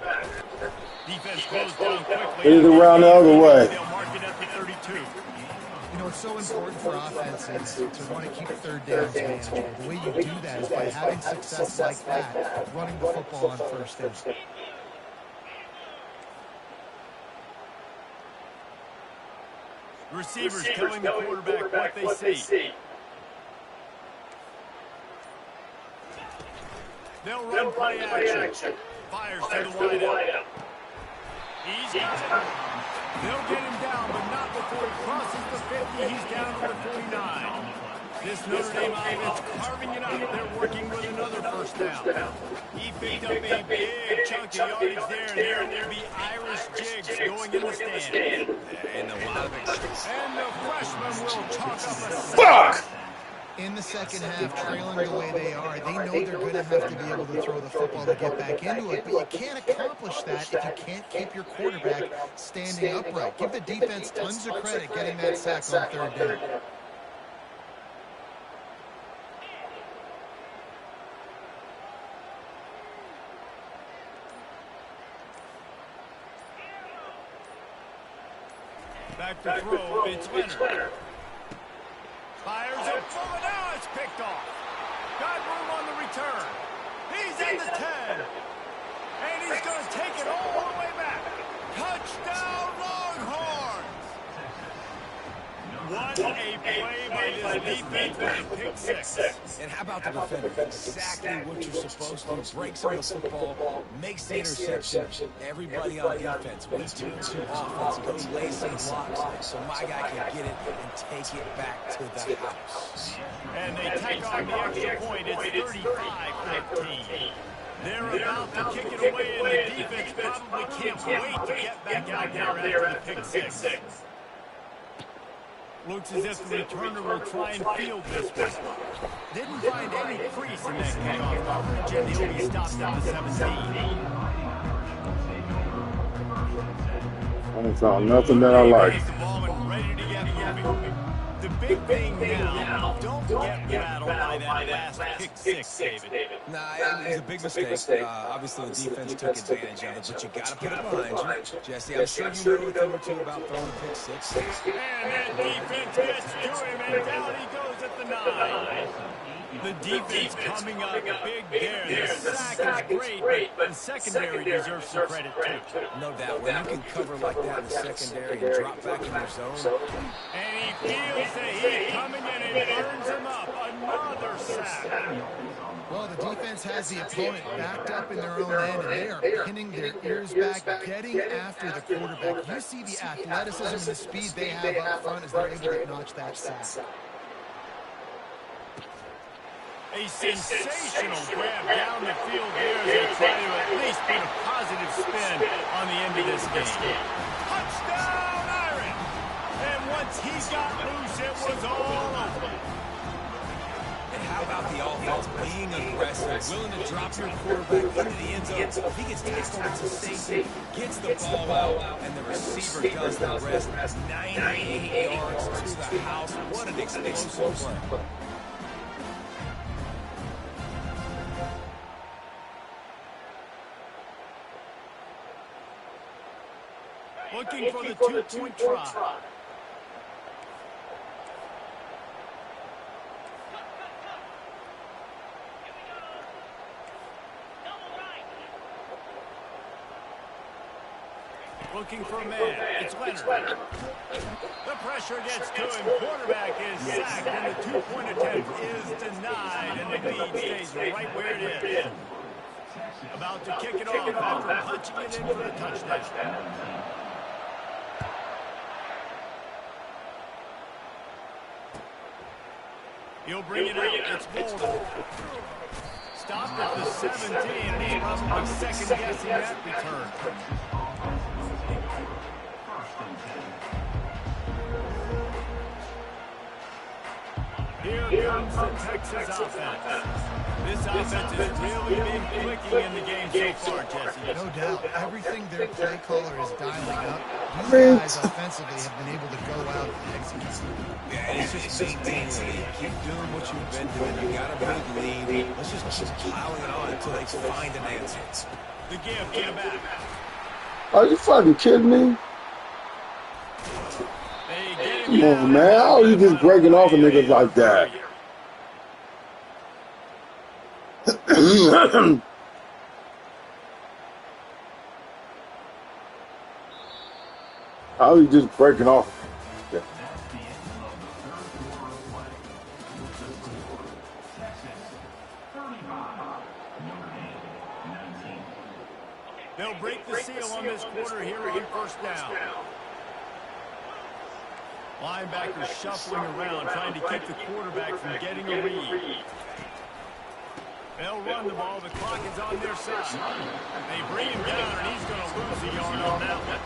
Defense closed down quickly. Either around the other way. They'll mark it at the 32. You know, it's so important for offenses to want to keep third downs manageable. The way you do that is by having success like that, running the football on first down. Receivers telling the quarterback what they see. They'll run play action. Fires to the wideout. He's got it. They'll get him down, but not before he crosses the 50. He's down to the 49. This Notre Dame offense carving it up. They're working with another first down. He picked up a big chunk of yardage there, and there will be Irish jigs going in the stand. And a lot of it. And the freshman will chalk up a Fuck! In the second half, trailing the way they are, they know they're going to have to be able to throw the football to get back into it, but you can't accomplish that if you can't keep your quarterback standing upright. Give the defense tons of credit getting that sack on third down. Back to throw, it's Leonard. Fires it forward, now it's picked off. Got room on the return. He's at the 10. And he's going to take it all the way back. Touchdown, Longhorns! What a play by this defense with a pick six. And how about the defender? Exactly what you're supposed to. Breaks on the football, makes the interception. Everybody on defense, when he turns to offense, goes lay some blocks so my guy can get it and take it back to the house. And they tack on the extra point. It's 35-15. They're about to kick it away, and the defense probably can't wait to get back out there after the pick six. Looks as if the returner will try and field this one. Didn't find any crease in that kickoff coverage, and he'll be stopped at the 17. I ain't found nothing that I like. The big thing now, don't get rattled by that last pick six, David. Nah, it was a big mistake. Obviously, the defense took advantage of it, but you got to put it behind you. Jesse, I'm sure you know a thing or two about throwing a pick six. And that defense gets to him, and down he goes at the 9. The defense coming up big there. The sack is great, but the secondary deserves some credit, too. No doubt. When you can cover like that in the secondary and drop back in your zone. And he feels the heat coming in and burns him up. Another sack. Well, the defense has the opponent backed up in their own end, and they are pinning their ears back, getting after the quarterback. You see the athleticism and the speed they have up front as they're able to notch that sack. A sensational grab down the field there as they try to at least put a positive spin on the end of this game. Touchdown, Iron! And once he got loose, it was all over. And how about the offense being aggressive, willing to drop your quarterback into the end zone? If he gets tackled, it's a safety, gets the ball out, and the receiver does the rest. 98 yards to the house. What an explosive play. Looking for the two-point try. Looking for a man. It's Leonard. The pressure gets to him. Quarterback is sacked, and the two-point attempt is denied, and the lead stays right where it is. About to kick it off after punching it in for the touchdown. He'll bring it out. It's Bolden. Stopped at the 17, and he's probably second-guessing that return. Here comes the Texas offense. This offense has really been clicking in the game so far, Jesse. No doubt. Everything their play caller is dialing up, these guys offensively have been able to go out and execute. Yeah, and it's just maintaining the lead. Keep doing what you've been doing. You got a big lead. Let's just keep plowing it on until they find an answer. The gift to the back. Are you fucking kidding me? Come on, man. How are you just breaking off a nigga like that? How are you just breaking off? Yeah. They'll break the seal on this quarter here on first down. Linebackers shuffling around, trying to keep the quarterback from getting a read. They'll run the ball. The clock is on their side. They bring him down, and he's going to lose a yard on that one.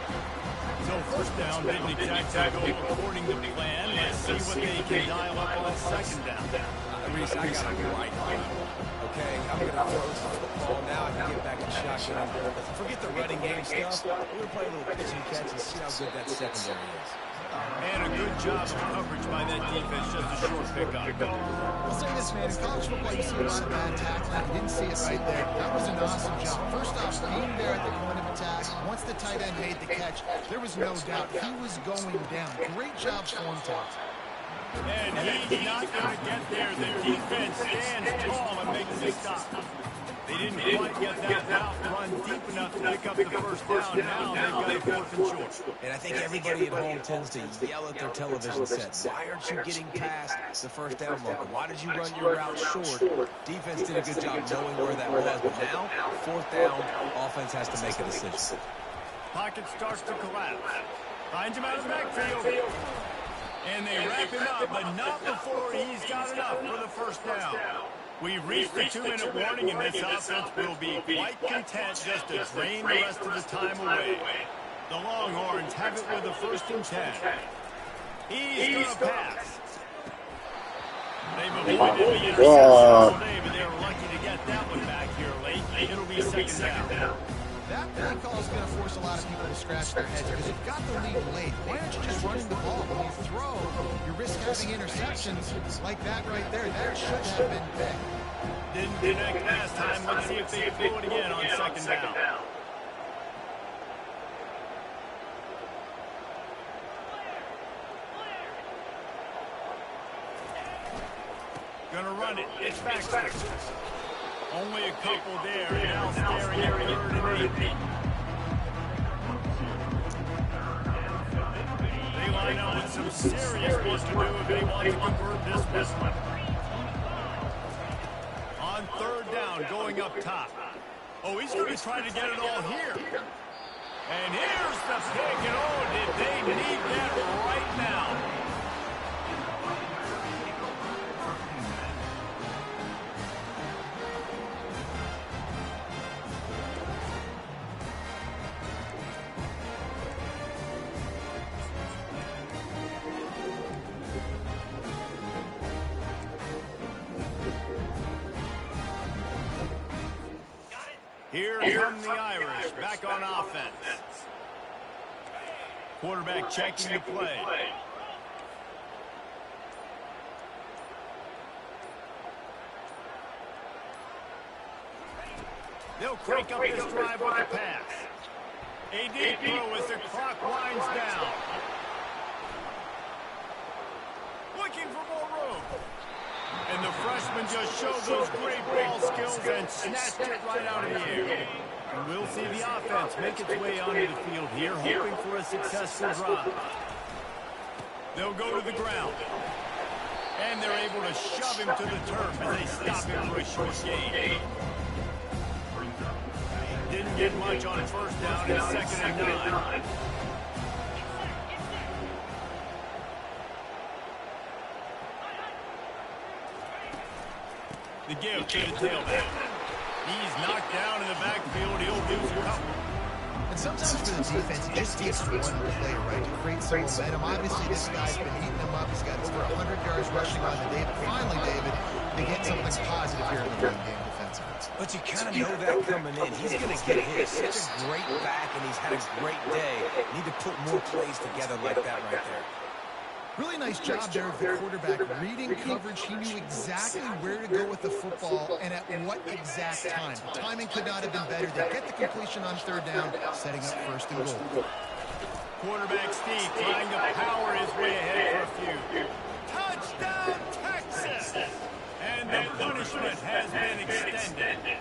So first down didn't exactly go according to plan. Let's see what they can dial up on second down. Reese, I got to go right here. Okay, I'm going to throw this football now. I can get back in shotgun. Forget the running game stuff. We're going to play a little pitch and catch and see how good that secondary is. And a good job of coverage by that defense. Just a short pickup. I'll say this, man. In college football, you see a lot of bad tackling. You didn't see it right there. That was an awesome job. First off, being there at the point of attack. Once the tight end made the catch, there was no doubt he was going down. Great job for him, Todd. And he's not going to get there. The defense stands tall and makes the stop. They didn't quite get that route run deep enough to pick up the first down. Now they've got a 4th and short. And I think everybody at home tends to yell at their television set. Why aren't you getting past the first down marker? Why did you run your route short? Defense did a good job knowing where that was. But now, 4th down, offense has to make a decision. Pocket starts to collapse. Finds him out of the backfield. And they wrap him up, but not before he's got enough for the first down. We've reached the 2-minute warning, and this offense will be quite content just to drain the rest of the time away. The Longhorns have it with a 1st and 10. He's going to pass. They've avoided the interception all day, but they were lucky to get that one back here late. It'll be 2nd down. That play call is going to force a lot of people to scratch their heads because you've got the lead late. Why aren't you just running the ball? When you throw, you risk having interceptions like that right there. That should have been big. Didn't connect last time. Let's see if they can do it again on 2nd down. Gonna run it. It's back. Only a couple there, and now staring at 3rd and 8. They line up with some serious work to do if they want to convert this one. On 3rd down, going up top. Oh, he's going to try to get it all here. And here's the pick, and oh, did they need that right now. Here come the Irish, back on offense. Quarterback checking the play. They'll crank up this drive with a pass. A deep throw as the clock winds down. Looking for more room. And the freshman just showed those great ball skills and snatched it right out of the air. And we'll see the offense make its way onto the field here, hoping for a successful drive. They'll go to the ground. And they're able to shove him to the turf as they stop him for a short gain. Didn't get much on 1st down and 2nd and 9. The give to the tailback. He's knocked down in the backfield. He'll lose a couple. And sometimes for the defense, it just takes one play, right, to create some momentum. Obviously, this guy's been eating them up. He's got over 100 yards rushing on the day. But finally, David, they get something positive here in the run game defensively. But you kind of know that coming in. He's going to get his. Such a great back, and he's had a great day. Need to put more plays together like that right there. Really nice job there of the quarterback reading coverage. He knew exactly where to go with the football and at what exact time. The timing could not have been better. They get the completion on 3rd down, setting up 1st and goal. Quarterback Steve trying to power his way ahead for a few. Touchdown, Texas! And the punishment has been extended.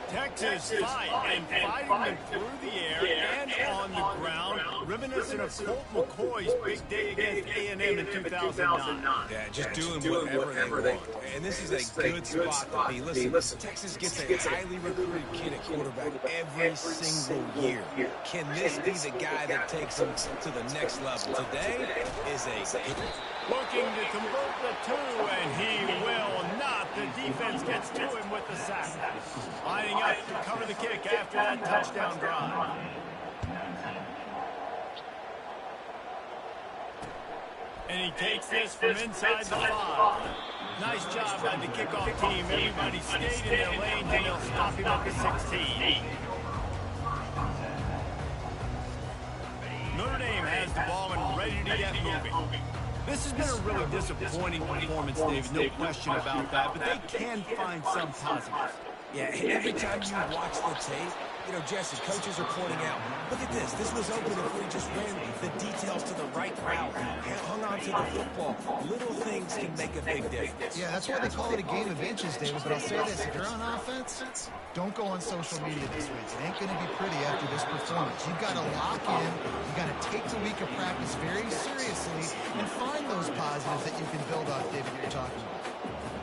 Texas fighting them through the air and on the ground, reminiscent of Colt McCoy's big day against A&M in 2009. Yeah, just doing whatever they want. And this is a good spot to be. Listen, Texas gets a highly recruited kid at quarterback every single year. Can this be the guy that takes them to the next level? Today is a looking to convert the two, and he will not. The defense gets to him with the sack. Lining up to cover the kick after that touchdown drive. And he takes this from inside the 5. Nice job by the kickoff team. Everybody stayed in their lanes, and they'll stop him at the 16. Notre Dame has the ball and ready to get moving. This has been a really disappointing performance, David, no question about that, but they can find some positives. Yeah, every time you watch the tape, you know, Jesse, coaches are pointing out, look at this. This was open if we just ran the details to the right route, hung on to the football. Little things can make a big difference. Yeah, that's why they call it a game of inches, David. But I'll say this, if you're on offense, don't go on social media this week. It ain't going to be pretty after this performance. You've got to lock in. You've got to take the week of practice very seriously and find those positives that you can build off, David, that you're talking about.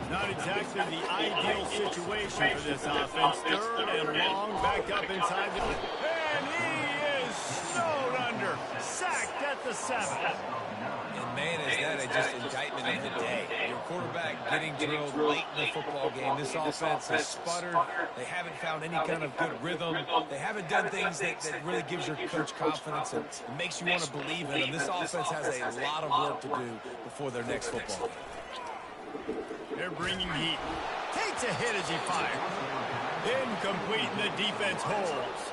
Not exactly the ideal situation for this offense. Third and long, back up inside the... And he is snowed under. Sacked at the 7. And man, is that just indictment of the day. Your quarterback getting drilled late in the football game. This offense has sputtered. They haven't found any kind of good rhythm. They haven't done things that really gives your coach confidence and makes you want to believe in them. This offense has a lot of work to do before their next football game. They're bringing heat. Takes a hit as he fires. Incomplete, and the defense holds.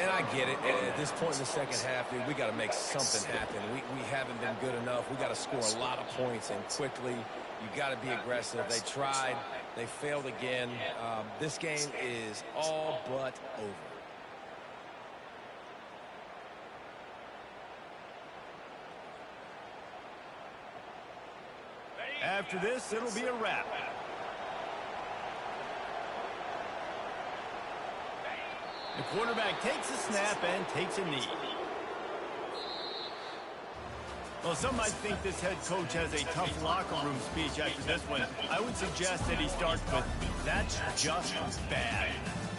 And I get it. At this point in the second half, dude, we got to make something happen. We haven't been good enough. We got to score a lot of points and quickly. You got to be aggressive. They tried. They failed again. This game is all but over. After this, it'll be a wrap. The quarterback takes a snap and takes a knee. Well, some might think this head coach has a tough locker room speech after this one. I would suggest that he starts with, "That's just bad."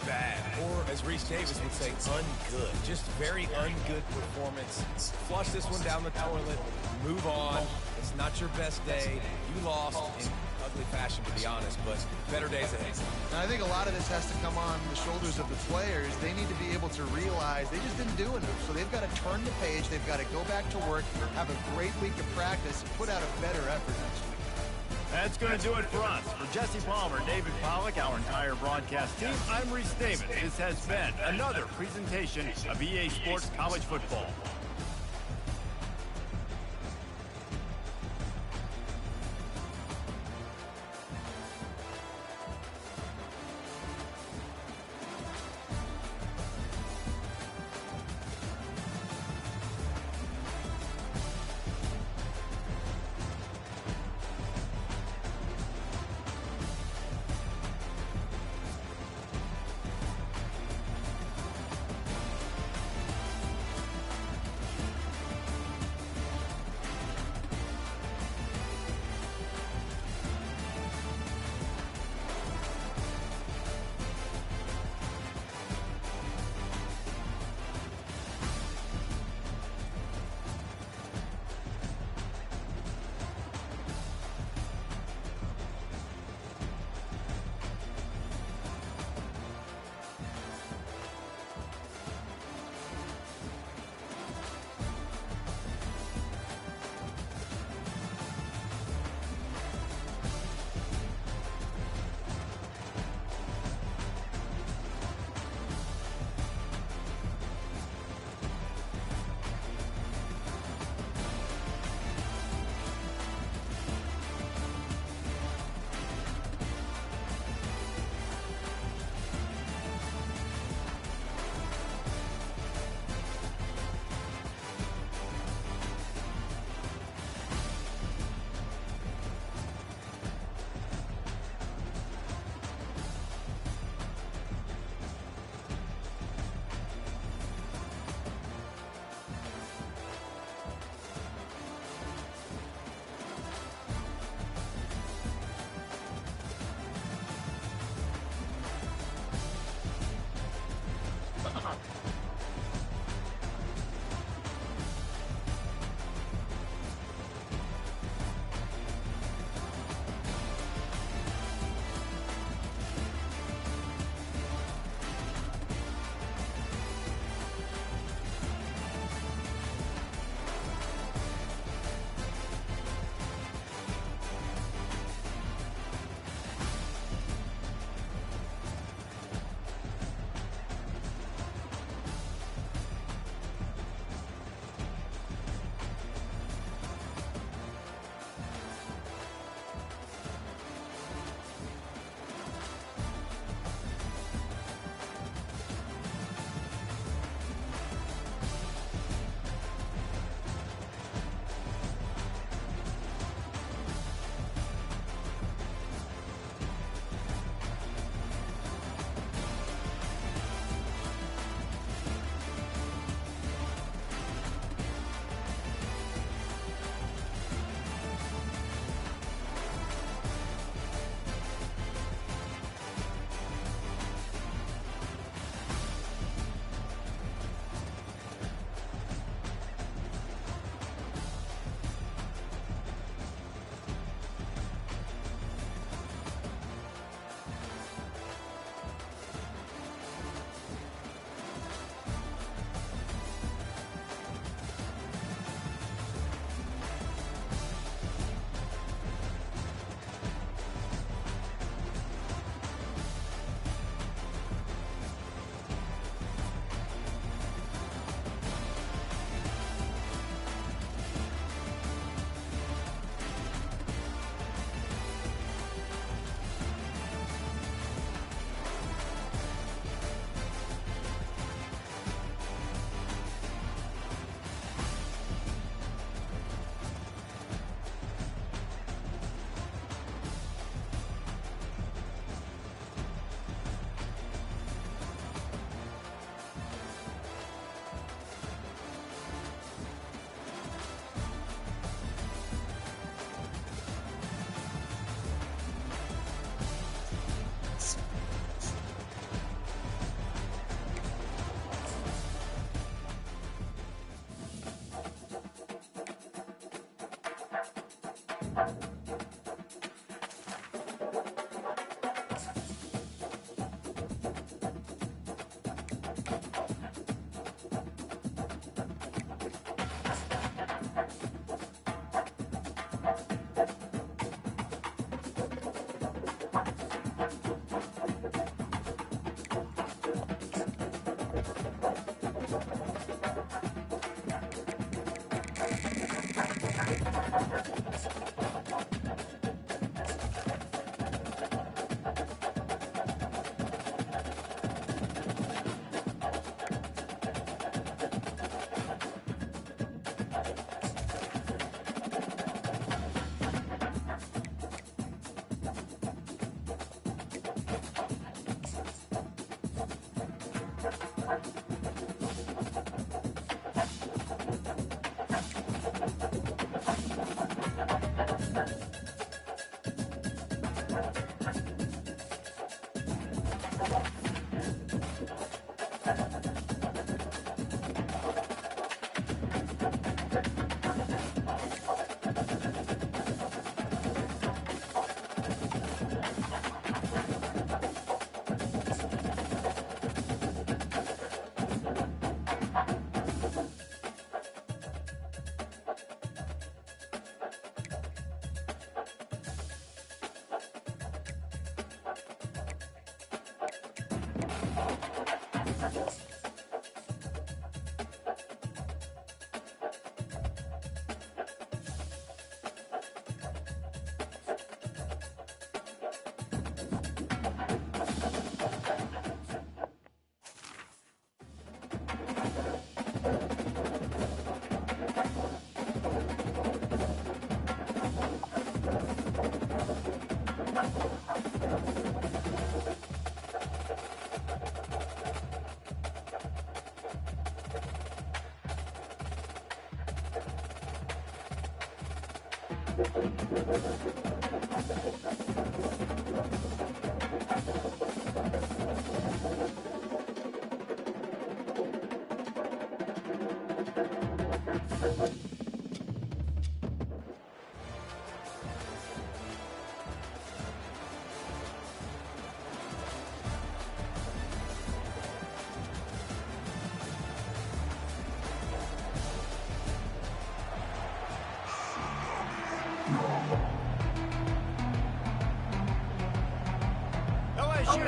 Bad. Or, as Reese Davis would say, ungood. Just very ungood performance. Flush this one down the toilet. Move on. It's not your best day. You lost in ugly fashion, to be honest, but better days ahead. And I think a lot of this has to come on the shoulders of the players. They need to be able to realize they just didn't do enough. So they've got to turn the page. They've got to go back to work, have a great week of practice, and put out a better effort next week. That's going to do it for us. For Jesse Palmer, David Pollack, our entire broadcast team, I'm Reese Davis. This has been another presentation of EA Sports College Football.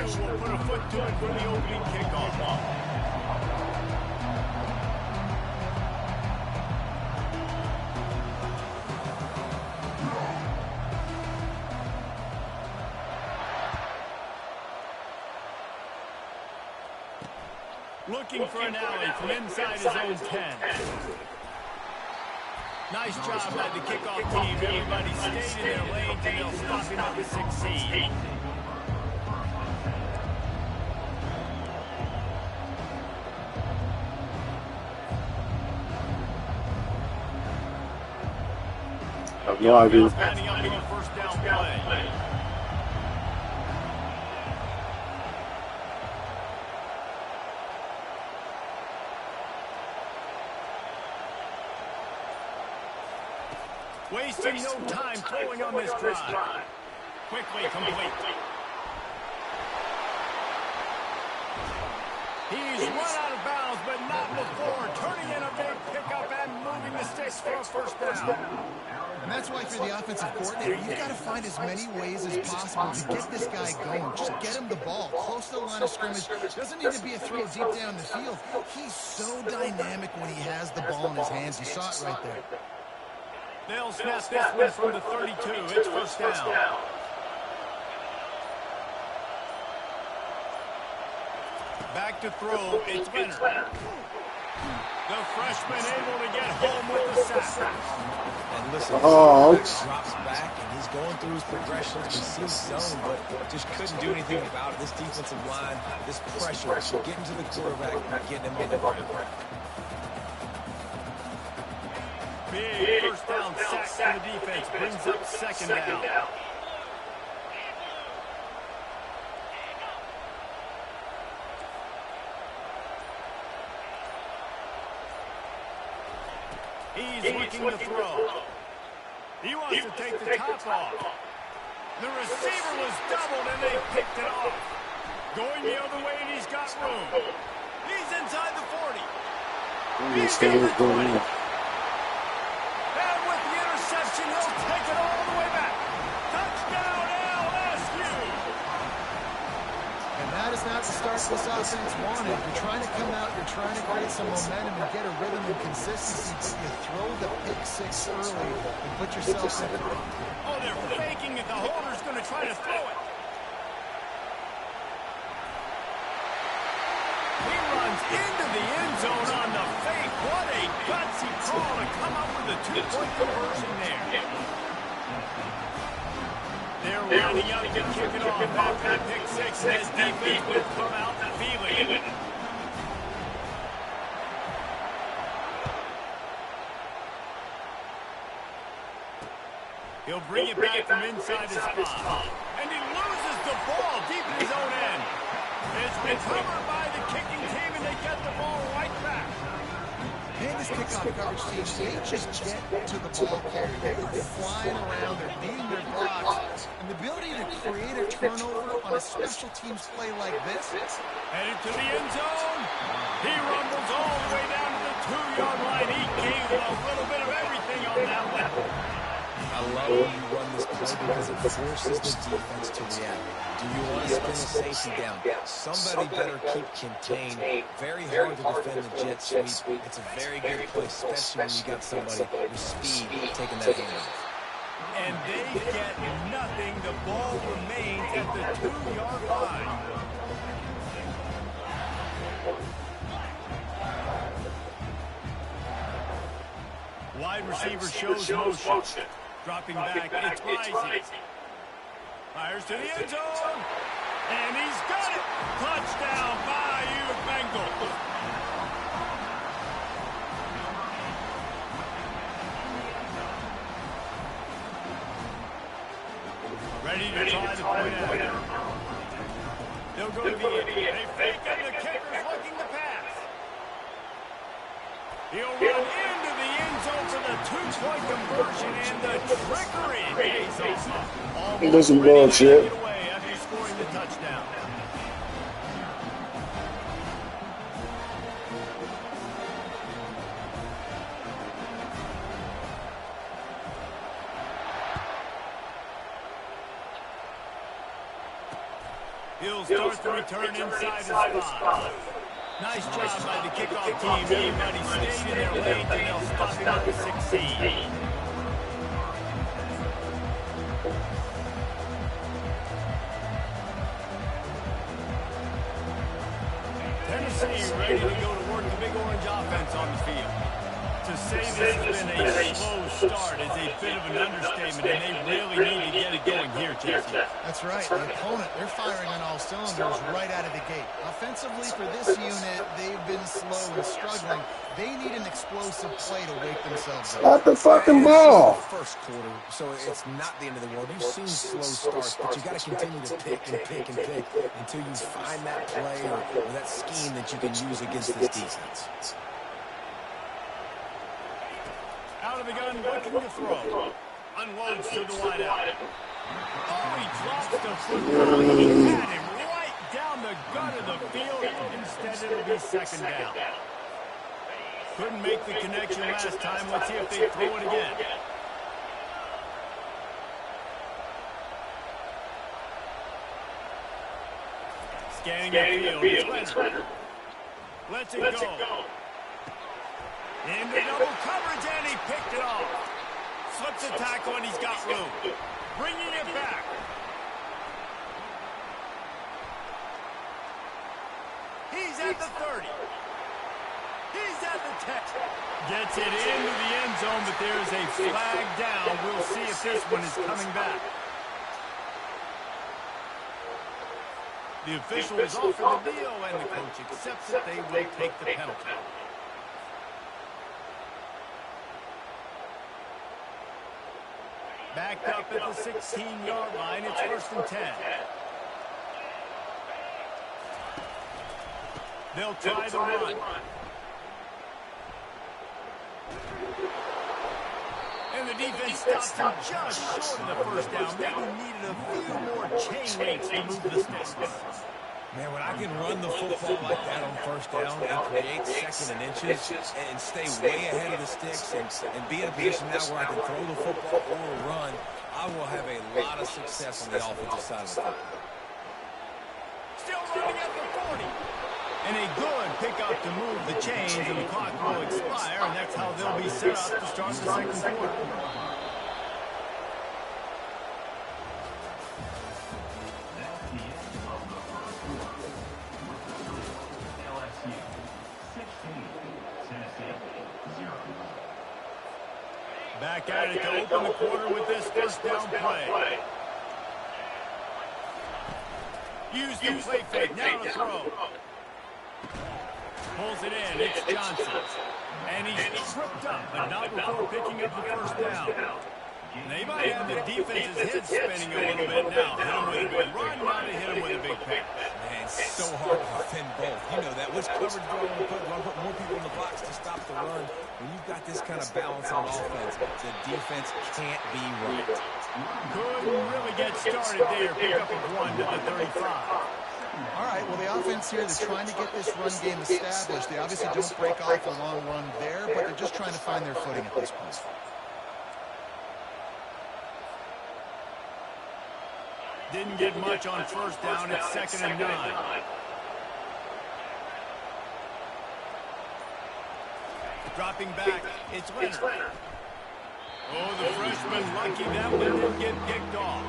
LSU will put a foot to it for the opening kickoff. Looking for an alley from inside his own 10. Nice job by the kickoff team. Everybody stayed in their lanes and they'll stop him at the 6 seed. No idea. Planning on being a first down play. Wasting no time throwing on this drive. Quickly complete. He's run out of bounds, but not before turning in a big pickup and moving the sticks for a first down. And that's why, for the offensive coordinator, you've got to find as many ways as possible to get this guy going. Just get him the ball close to the line of scrimmage. Doesn't need to be a throw deep down the field. He's so dynamic when he has the ball in his hands. You saw it right there. They'll snap this one from the 32. It's first down. Back to throw. It's Leonard. The freshman able to get home with the sack. And listen, drops back and he's going through his progressions. He sees zone, but just couldn't do anything about it. This defensive line, this pressure, getting to the quarterback, getting him on the ground. Big first down sack for the defense. Brings up second down. He's looking to throw. He wants to take the top off. The receiver was doubled and they picked it off. Going the other way and he's got room. He's inside the 40. He's got the 20. And with the interception, he'll take it all the way back. Touchdown LSU. And that is not the start this offense wanted. You're trying to come out, you're trying to create some momentum and get a rhythm and consistency, but you throw the pick six early and put yourself in it. Oh, they're faking it. The holder's going to try to throw it. He runs into the end zone on the fake. What a gutsy call to come up with a two-point conversion there. They're lining up to kick it off after the pick six as defense will come out feeling it. He'll bring it back from inside his spot. And he recovered by the kicking team, and they get the ball right back. Man, this kickoff coverage team, they just get to the ball carrier. They are flying around, they're beating their blocks, and the ability to create a turnover on a special teams play like this. Headed to the end zone. He rumbles all the way down to the 2-yard line. He gave a little bit of everything on that one. I love when you run this play because it forces the defense to react. Do you want to spin a safety down? Somebody better keep contained. Very hard to defend the jet sweep. It's a very good play, especially when you got somebody with speed taking that handoff. And they get nothing. The ball remains at the 2-yard line. Wide receiver shows motion. Dropping back, it's Rising. Fires to the end zone. And he's got it. Touchdown, Bayou Bengals. Ready to try the point out. They'll go to the end. They fake and the kicker's looking to pass. He'll run into the end zone for the 2-point conversion, and the trickery pays off. This is bullshit. Get away after scoring the touchdown. He'll start the return inside his spot. Nice job by the kickoff team. Everybody stayed in their lane, and they'll stop him at the 16. Tennessee ready to go to work the Big Orange offense on the field. To say this has been a slow start is a bit of an understatement, and they really need to get it going here, Jesse. That's right. The opponent, they're firing on all cylinders right out of the gate. Offensively, for this unit, they've been slow and struggling. They need an explosive play to wake themselves up. Not the fucking ball. First quarter, so it's not the end of the world. You've seen slow starts, but you got to continue to pick and pick and pick until you find that play or that scheme that you can use against this defense. Out of the gun, looking to throw. Unloads to the wideout. Oh, he drops the football. He had him right down the gut of the field. Instead, it'll be second down. Couldn't make the connection last time. Let's see if they throw it again. Scanning the field. It's Leonard. Lets it go. Into double coverage, and he picked it off. Slips a tackle, and he's got room. Bringing it back. He's at the 30. He's at the 10. Gets it into the end zone, but there is a flag down. We'll see if this one is coming back. The official is offered the deal, and the coach accepts it. They will take the penalty. Backed up at the 16-yard line. It's 1st and 10. They'll try the run. And the defense stops him just short of the first down. Maybe needed a few more chain links to move the sticks. Man, when I can run the football like that on first down and create second and inches and stay way ahead of the sticks and be in a position now where I can throw the football or run, I will have a lot of success on the offensive side of the football. Still running at the 40. And a good pickup to move the chains, and the clock will expire, and that's how they'll be set up to start the second quarter. Back at it to open the quarter with this first down play. Use the play fake, now to throw. Pulls it in, it's Johnson. And he's tripped up, but not before picking up the first down. They might have the defense's head spinning a little bit now. Hit him with a good run, now to hit him with a big pass. Man, so hard to defend both. You know that. Which coverage do I want to put? Do I put more people in the box to stop the run? When you've got this kind of balance on offense, the defense can't be right. Couldn't really get started there. Pick up a 1 to the 35. All right, well, the offense here, they're trying to get this run game established. They obviously don't break off a long run there, but they're just trying to find their footing at this point. Didn't get much on first down. It's 2nd and 9. Dropping back, it's Leonard. Oh, the freshman lucky that one didn't get kicked off.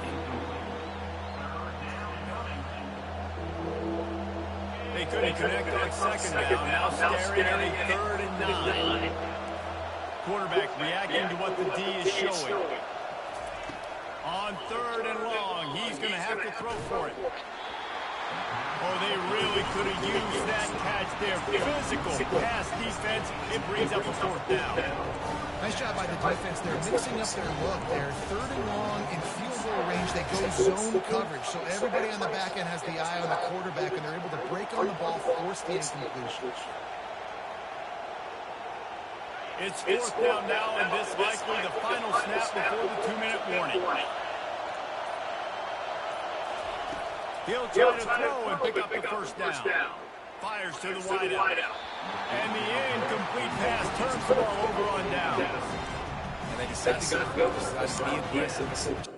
They couldn't connect on 2nd down. Now staring at a 3rd and 9. Quarterback reacting to what the D is showing. On 3rd and long, he's going to have to throw for it. Oh, they really could have used that catch there. Physical pass defense. It brings up a 4th down. Nice job by the defense. They're mixing up their look. They're 3rd and long in field goal range. They go zone coverage. So everybody on the back end has the eye on the quarterback, and they're able to break on the ball, force the incompletion. It's 4th down now, and this likely the final snap before the 2-minute warning. He'll try to throw and pick up the 1st down. Fires to the wideout. And the incomplete pass turns the ball over on downs. And they decide to go focus, be aggressive.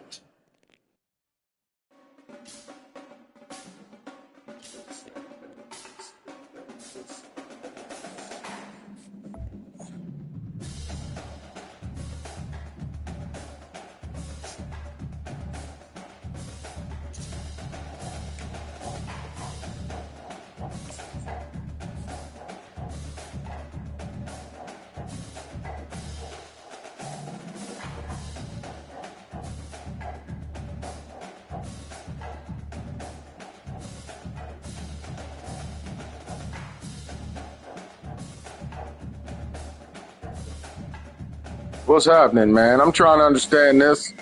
What's happening, man? I'm trying to understand this.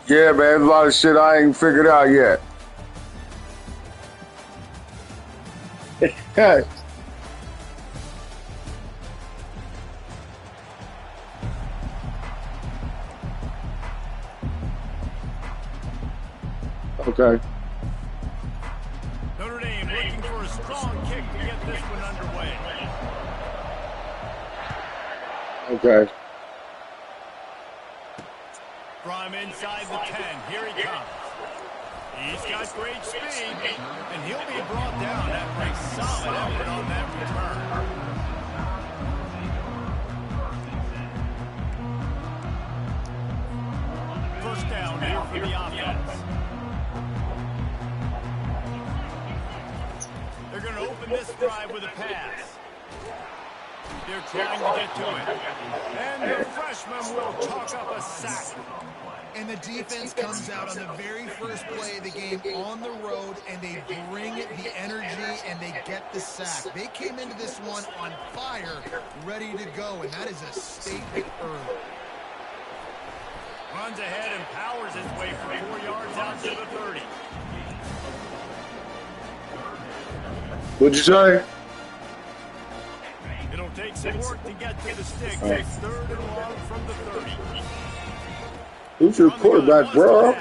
Yeah, man, there's a lot of shit I ain't figured out yet. Okay. Notre Dame looking for a strong kick to get this one underway. Okay. From inside the 10, here he comes. He's got great speed, and he'll be brought down after a solid effort on that return. First down here for the offense. They're going to open this drive with a pass. They're trying to get to it. And the freshman will chalk up a sack. And the defense comes out on the very first play of the game on the road, and they bring the energy, and they get the sack. They came into this one on fire, ready to go, and that is a statement early. Runs ahead and powers his way for 4 yards out to the 30. What'd you say? It'll take some work to get to the sticks. It's 3rd and long from the 30. Who's your quarterback, bro?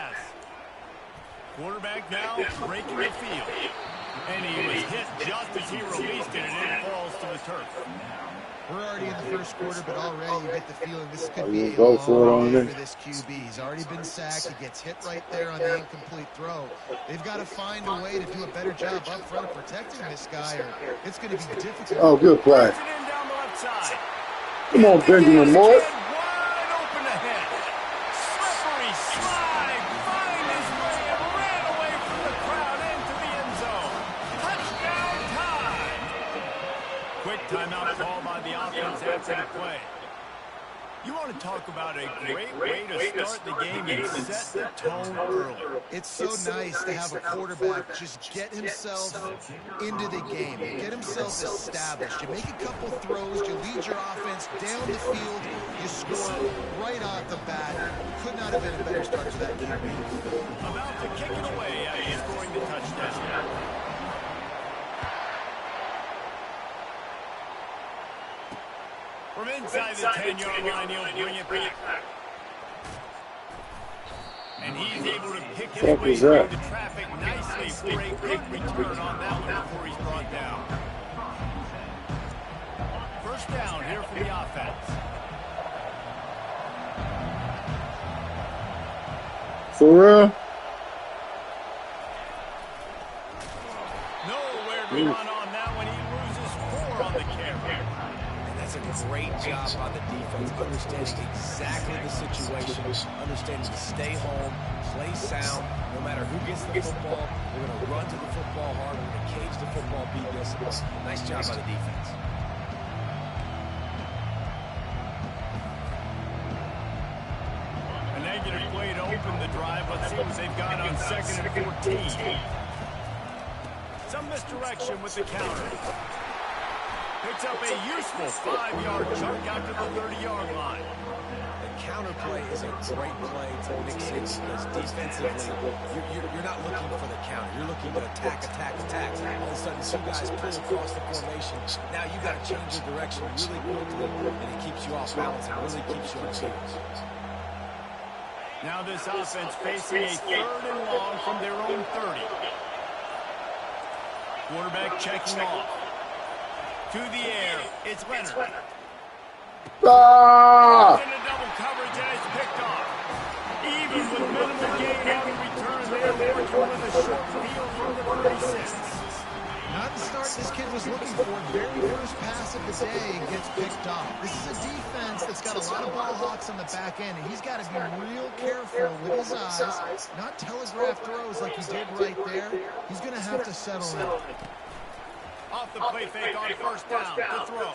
Quarterback now breaking the field. And he was hit just as he released it, and it falls to the turf. We're already in the first quarter, but already you get the feeling this could be a go for it long on day there. for this QB. He's already been sacked. He gets hit right there on the incomplete throw. They've got to find a way to do a better job up front of protecting this guy, or it's going to be difficult. Oh, good play. Down the left side. Come on, Benjamin Moore. Wide open ahead. Slippery slide. Find his way and ran away from the crowd into the end zone. Touchdown time. Quick timeout call by the offense after the play. You want to talk about a great way to start the game and set the tone early. It's so nice to have a quarterback just get himself into the game, get himself established. You make a couple throws, you lead your offense down the field, you score right off the bat. Could not have been a better start to that game. About to kick it away after scoring the touchdown. From inside the 10-yard line, he'll bring it back. And he's able to pick his way through the traffic nicely for a quick return on that one before he's brought down. First down here for the offense. For real? Nowhere to run on that one. He loses 4 on the carry. And that's a great job by the defense, understanding exactly the situation, understanding to stay home, play sound. No matter who gets the football, we're going to run to the football hard. We're going to cage the football, be disciplined. Nice job by the defense. A negative play to open the drive. Let's see what they've got on 2nd and 14. Some misdirection with the counter. Picks up a useful 5-yard chunk out to the 30-yard line. The counter play is a great play to mix in because defensively, you're not looking for the counter. You're looking to attack. All of a sudden, 2 guys pull across the formation. Now you got to change your direction really quickly, and it keeps you off balance and really keeps you on your heels. Now this offense facing a 3rd and long from their own 30. Quarterback checking off. To the air, it's Leonard. Ah! In a double coverage, and it's picked off. Even with minimal gain on the return, they're working with a short field from the 36. Not the start this kid was looking for. Very first pass of the day gets picked off. This is a defense that's got a lot of ball hawks on the back end, and he's got to be real careful with his eyes, not telegraph throws like he did right there. He's going to have to settle in. Off the play fake on first down, the throw.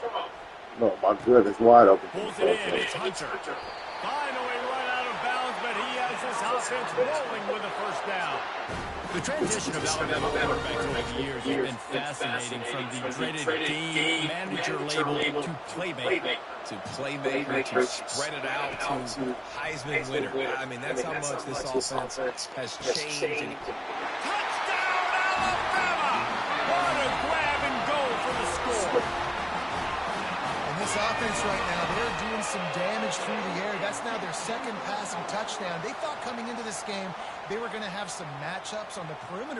Oh my goodness, wide open. Pulls it in, it's Hunter. Finally run out of bounds, but he has this offense rolling with a first down. The transition of Alabama quarterbacks over the years has been fascinating, from the dreaded game manager label to playmaker. To playmaker, to spread it out, to Heisman winner. I mean, that's how much this offense has changed. Touchdown, Alabama! What a grab and go for the score. And this offense right now, they're doing some damage through the air. That's now their 2nd passing touchdown. They thought coming into this game they were going to have some matchups on the perimeter.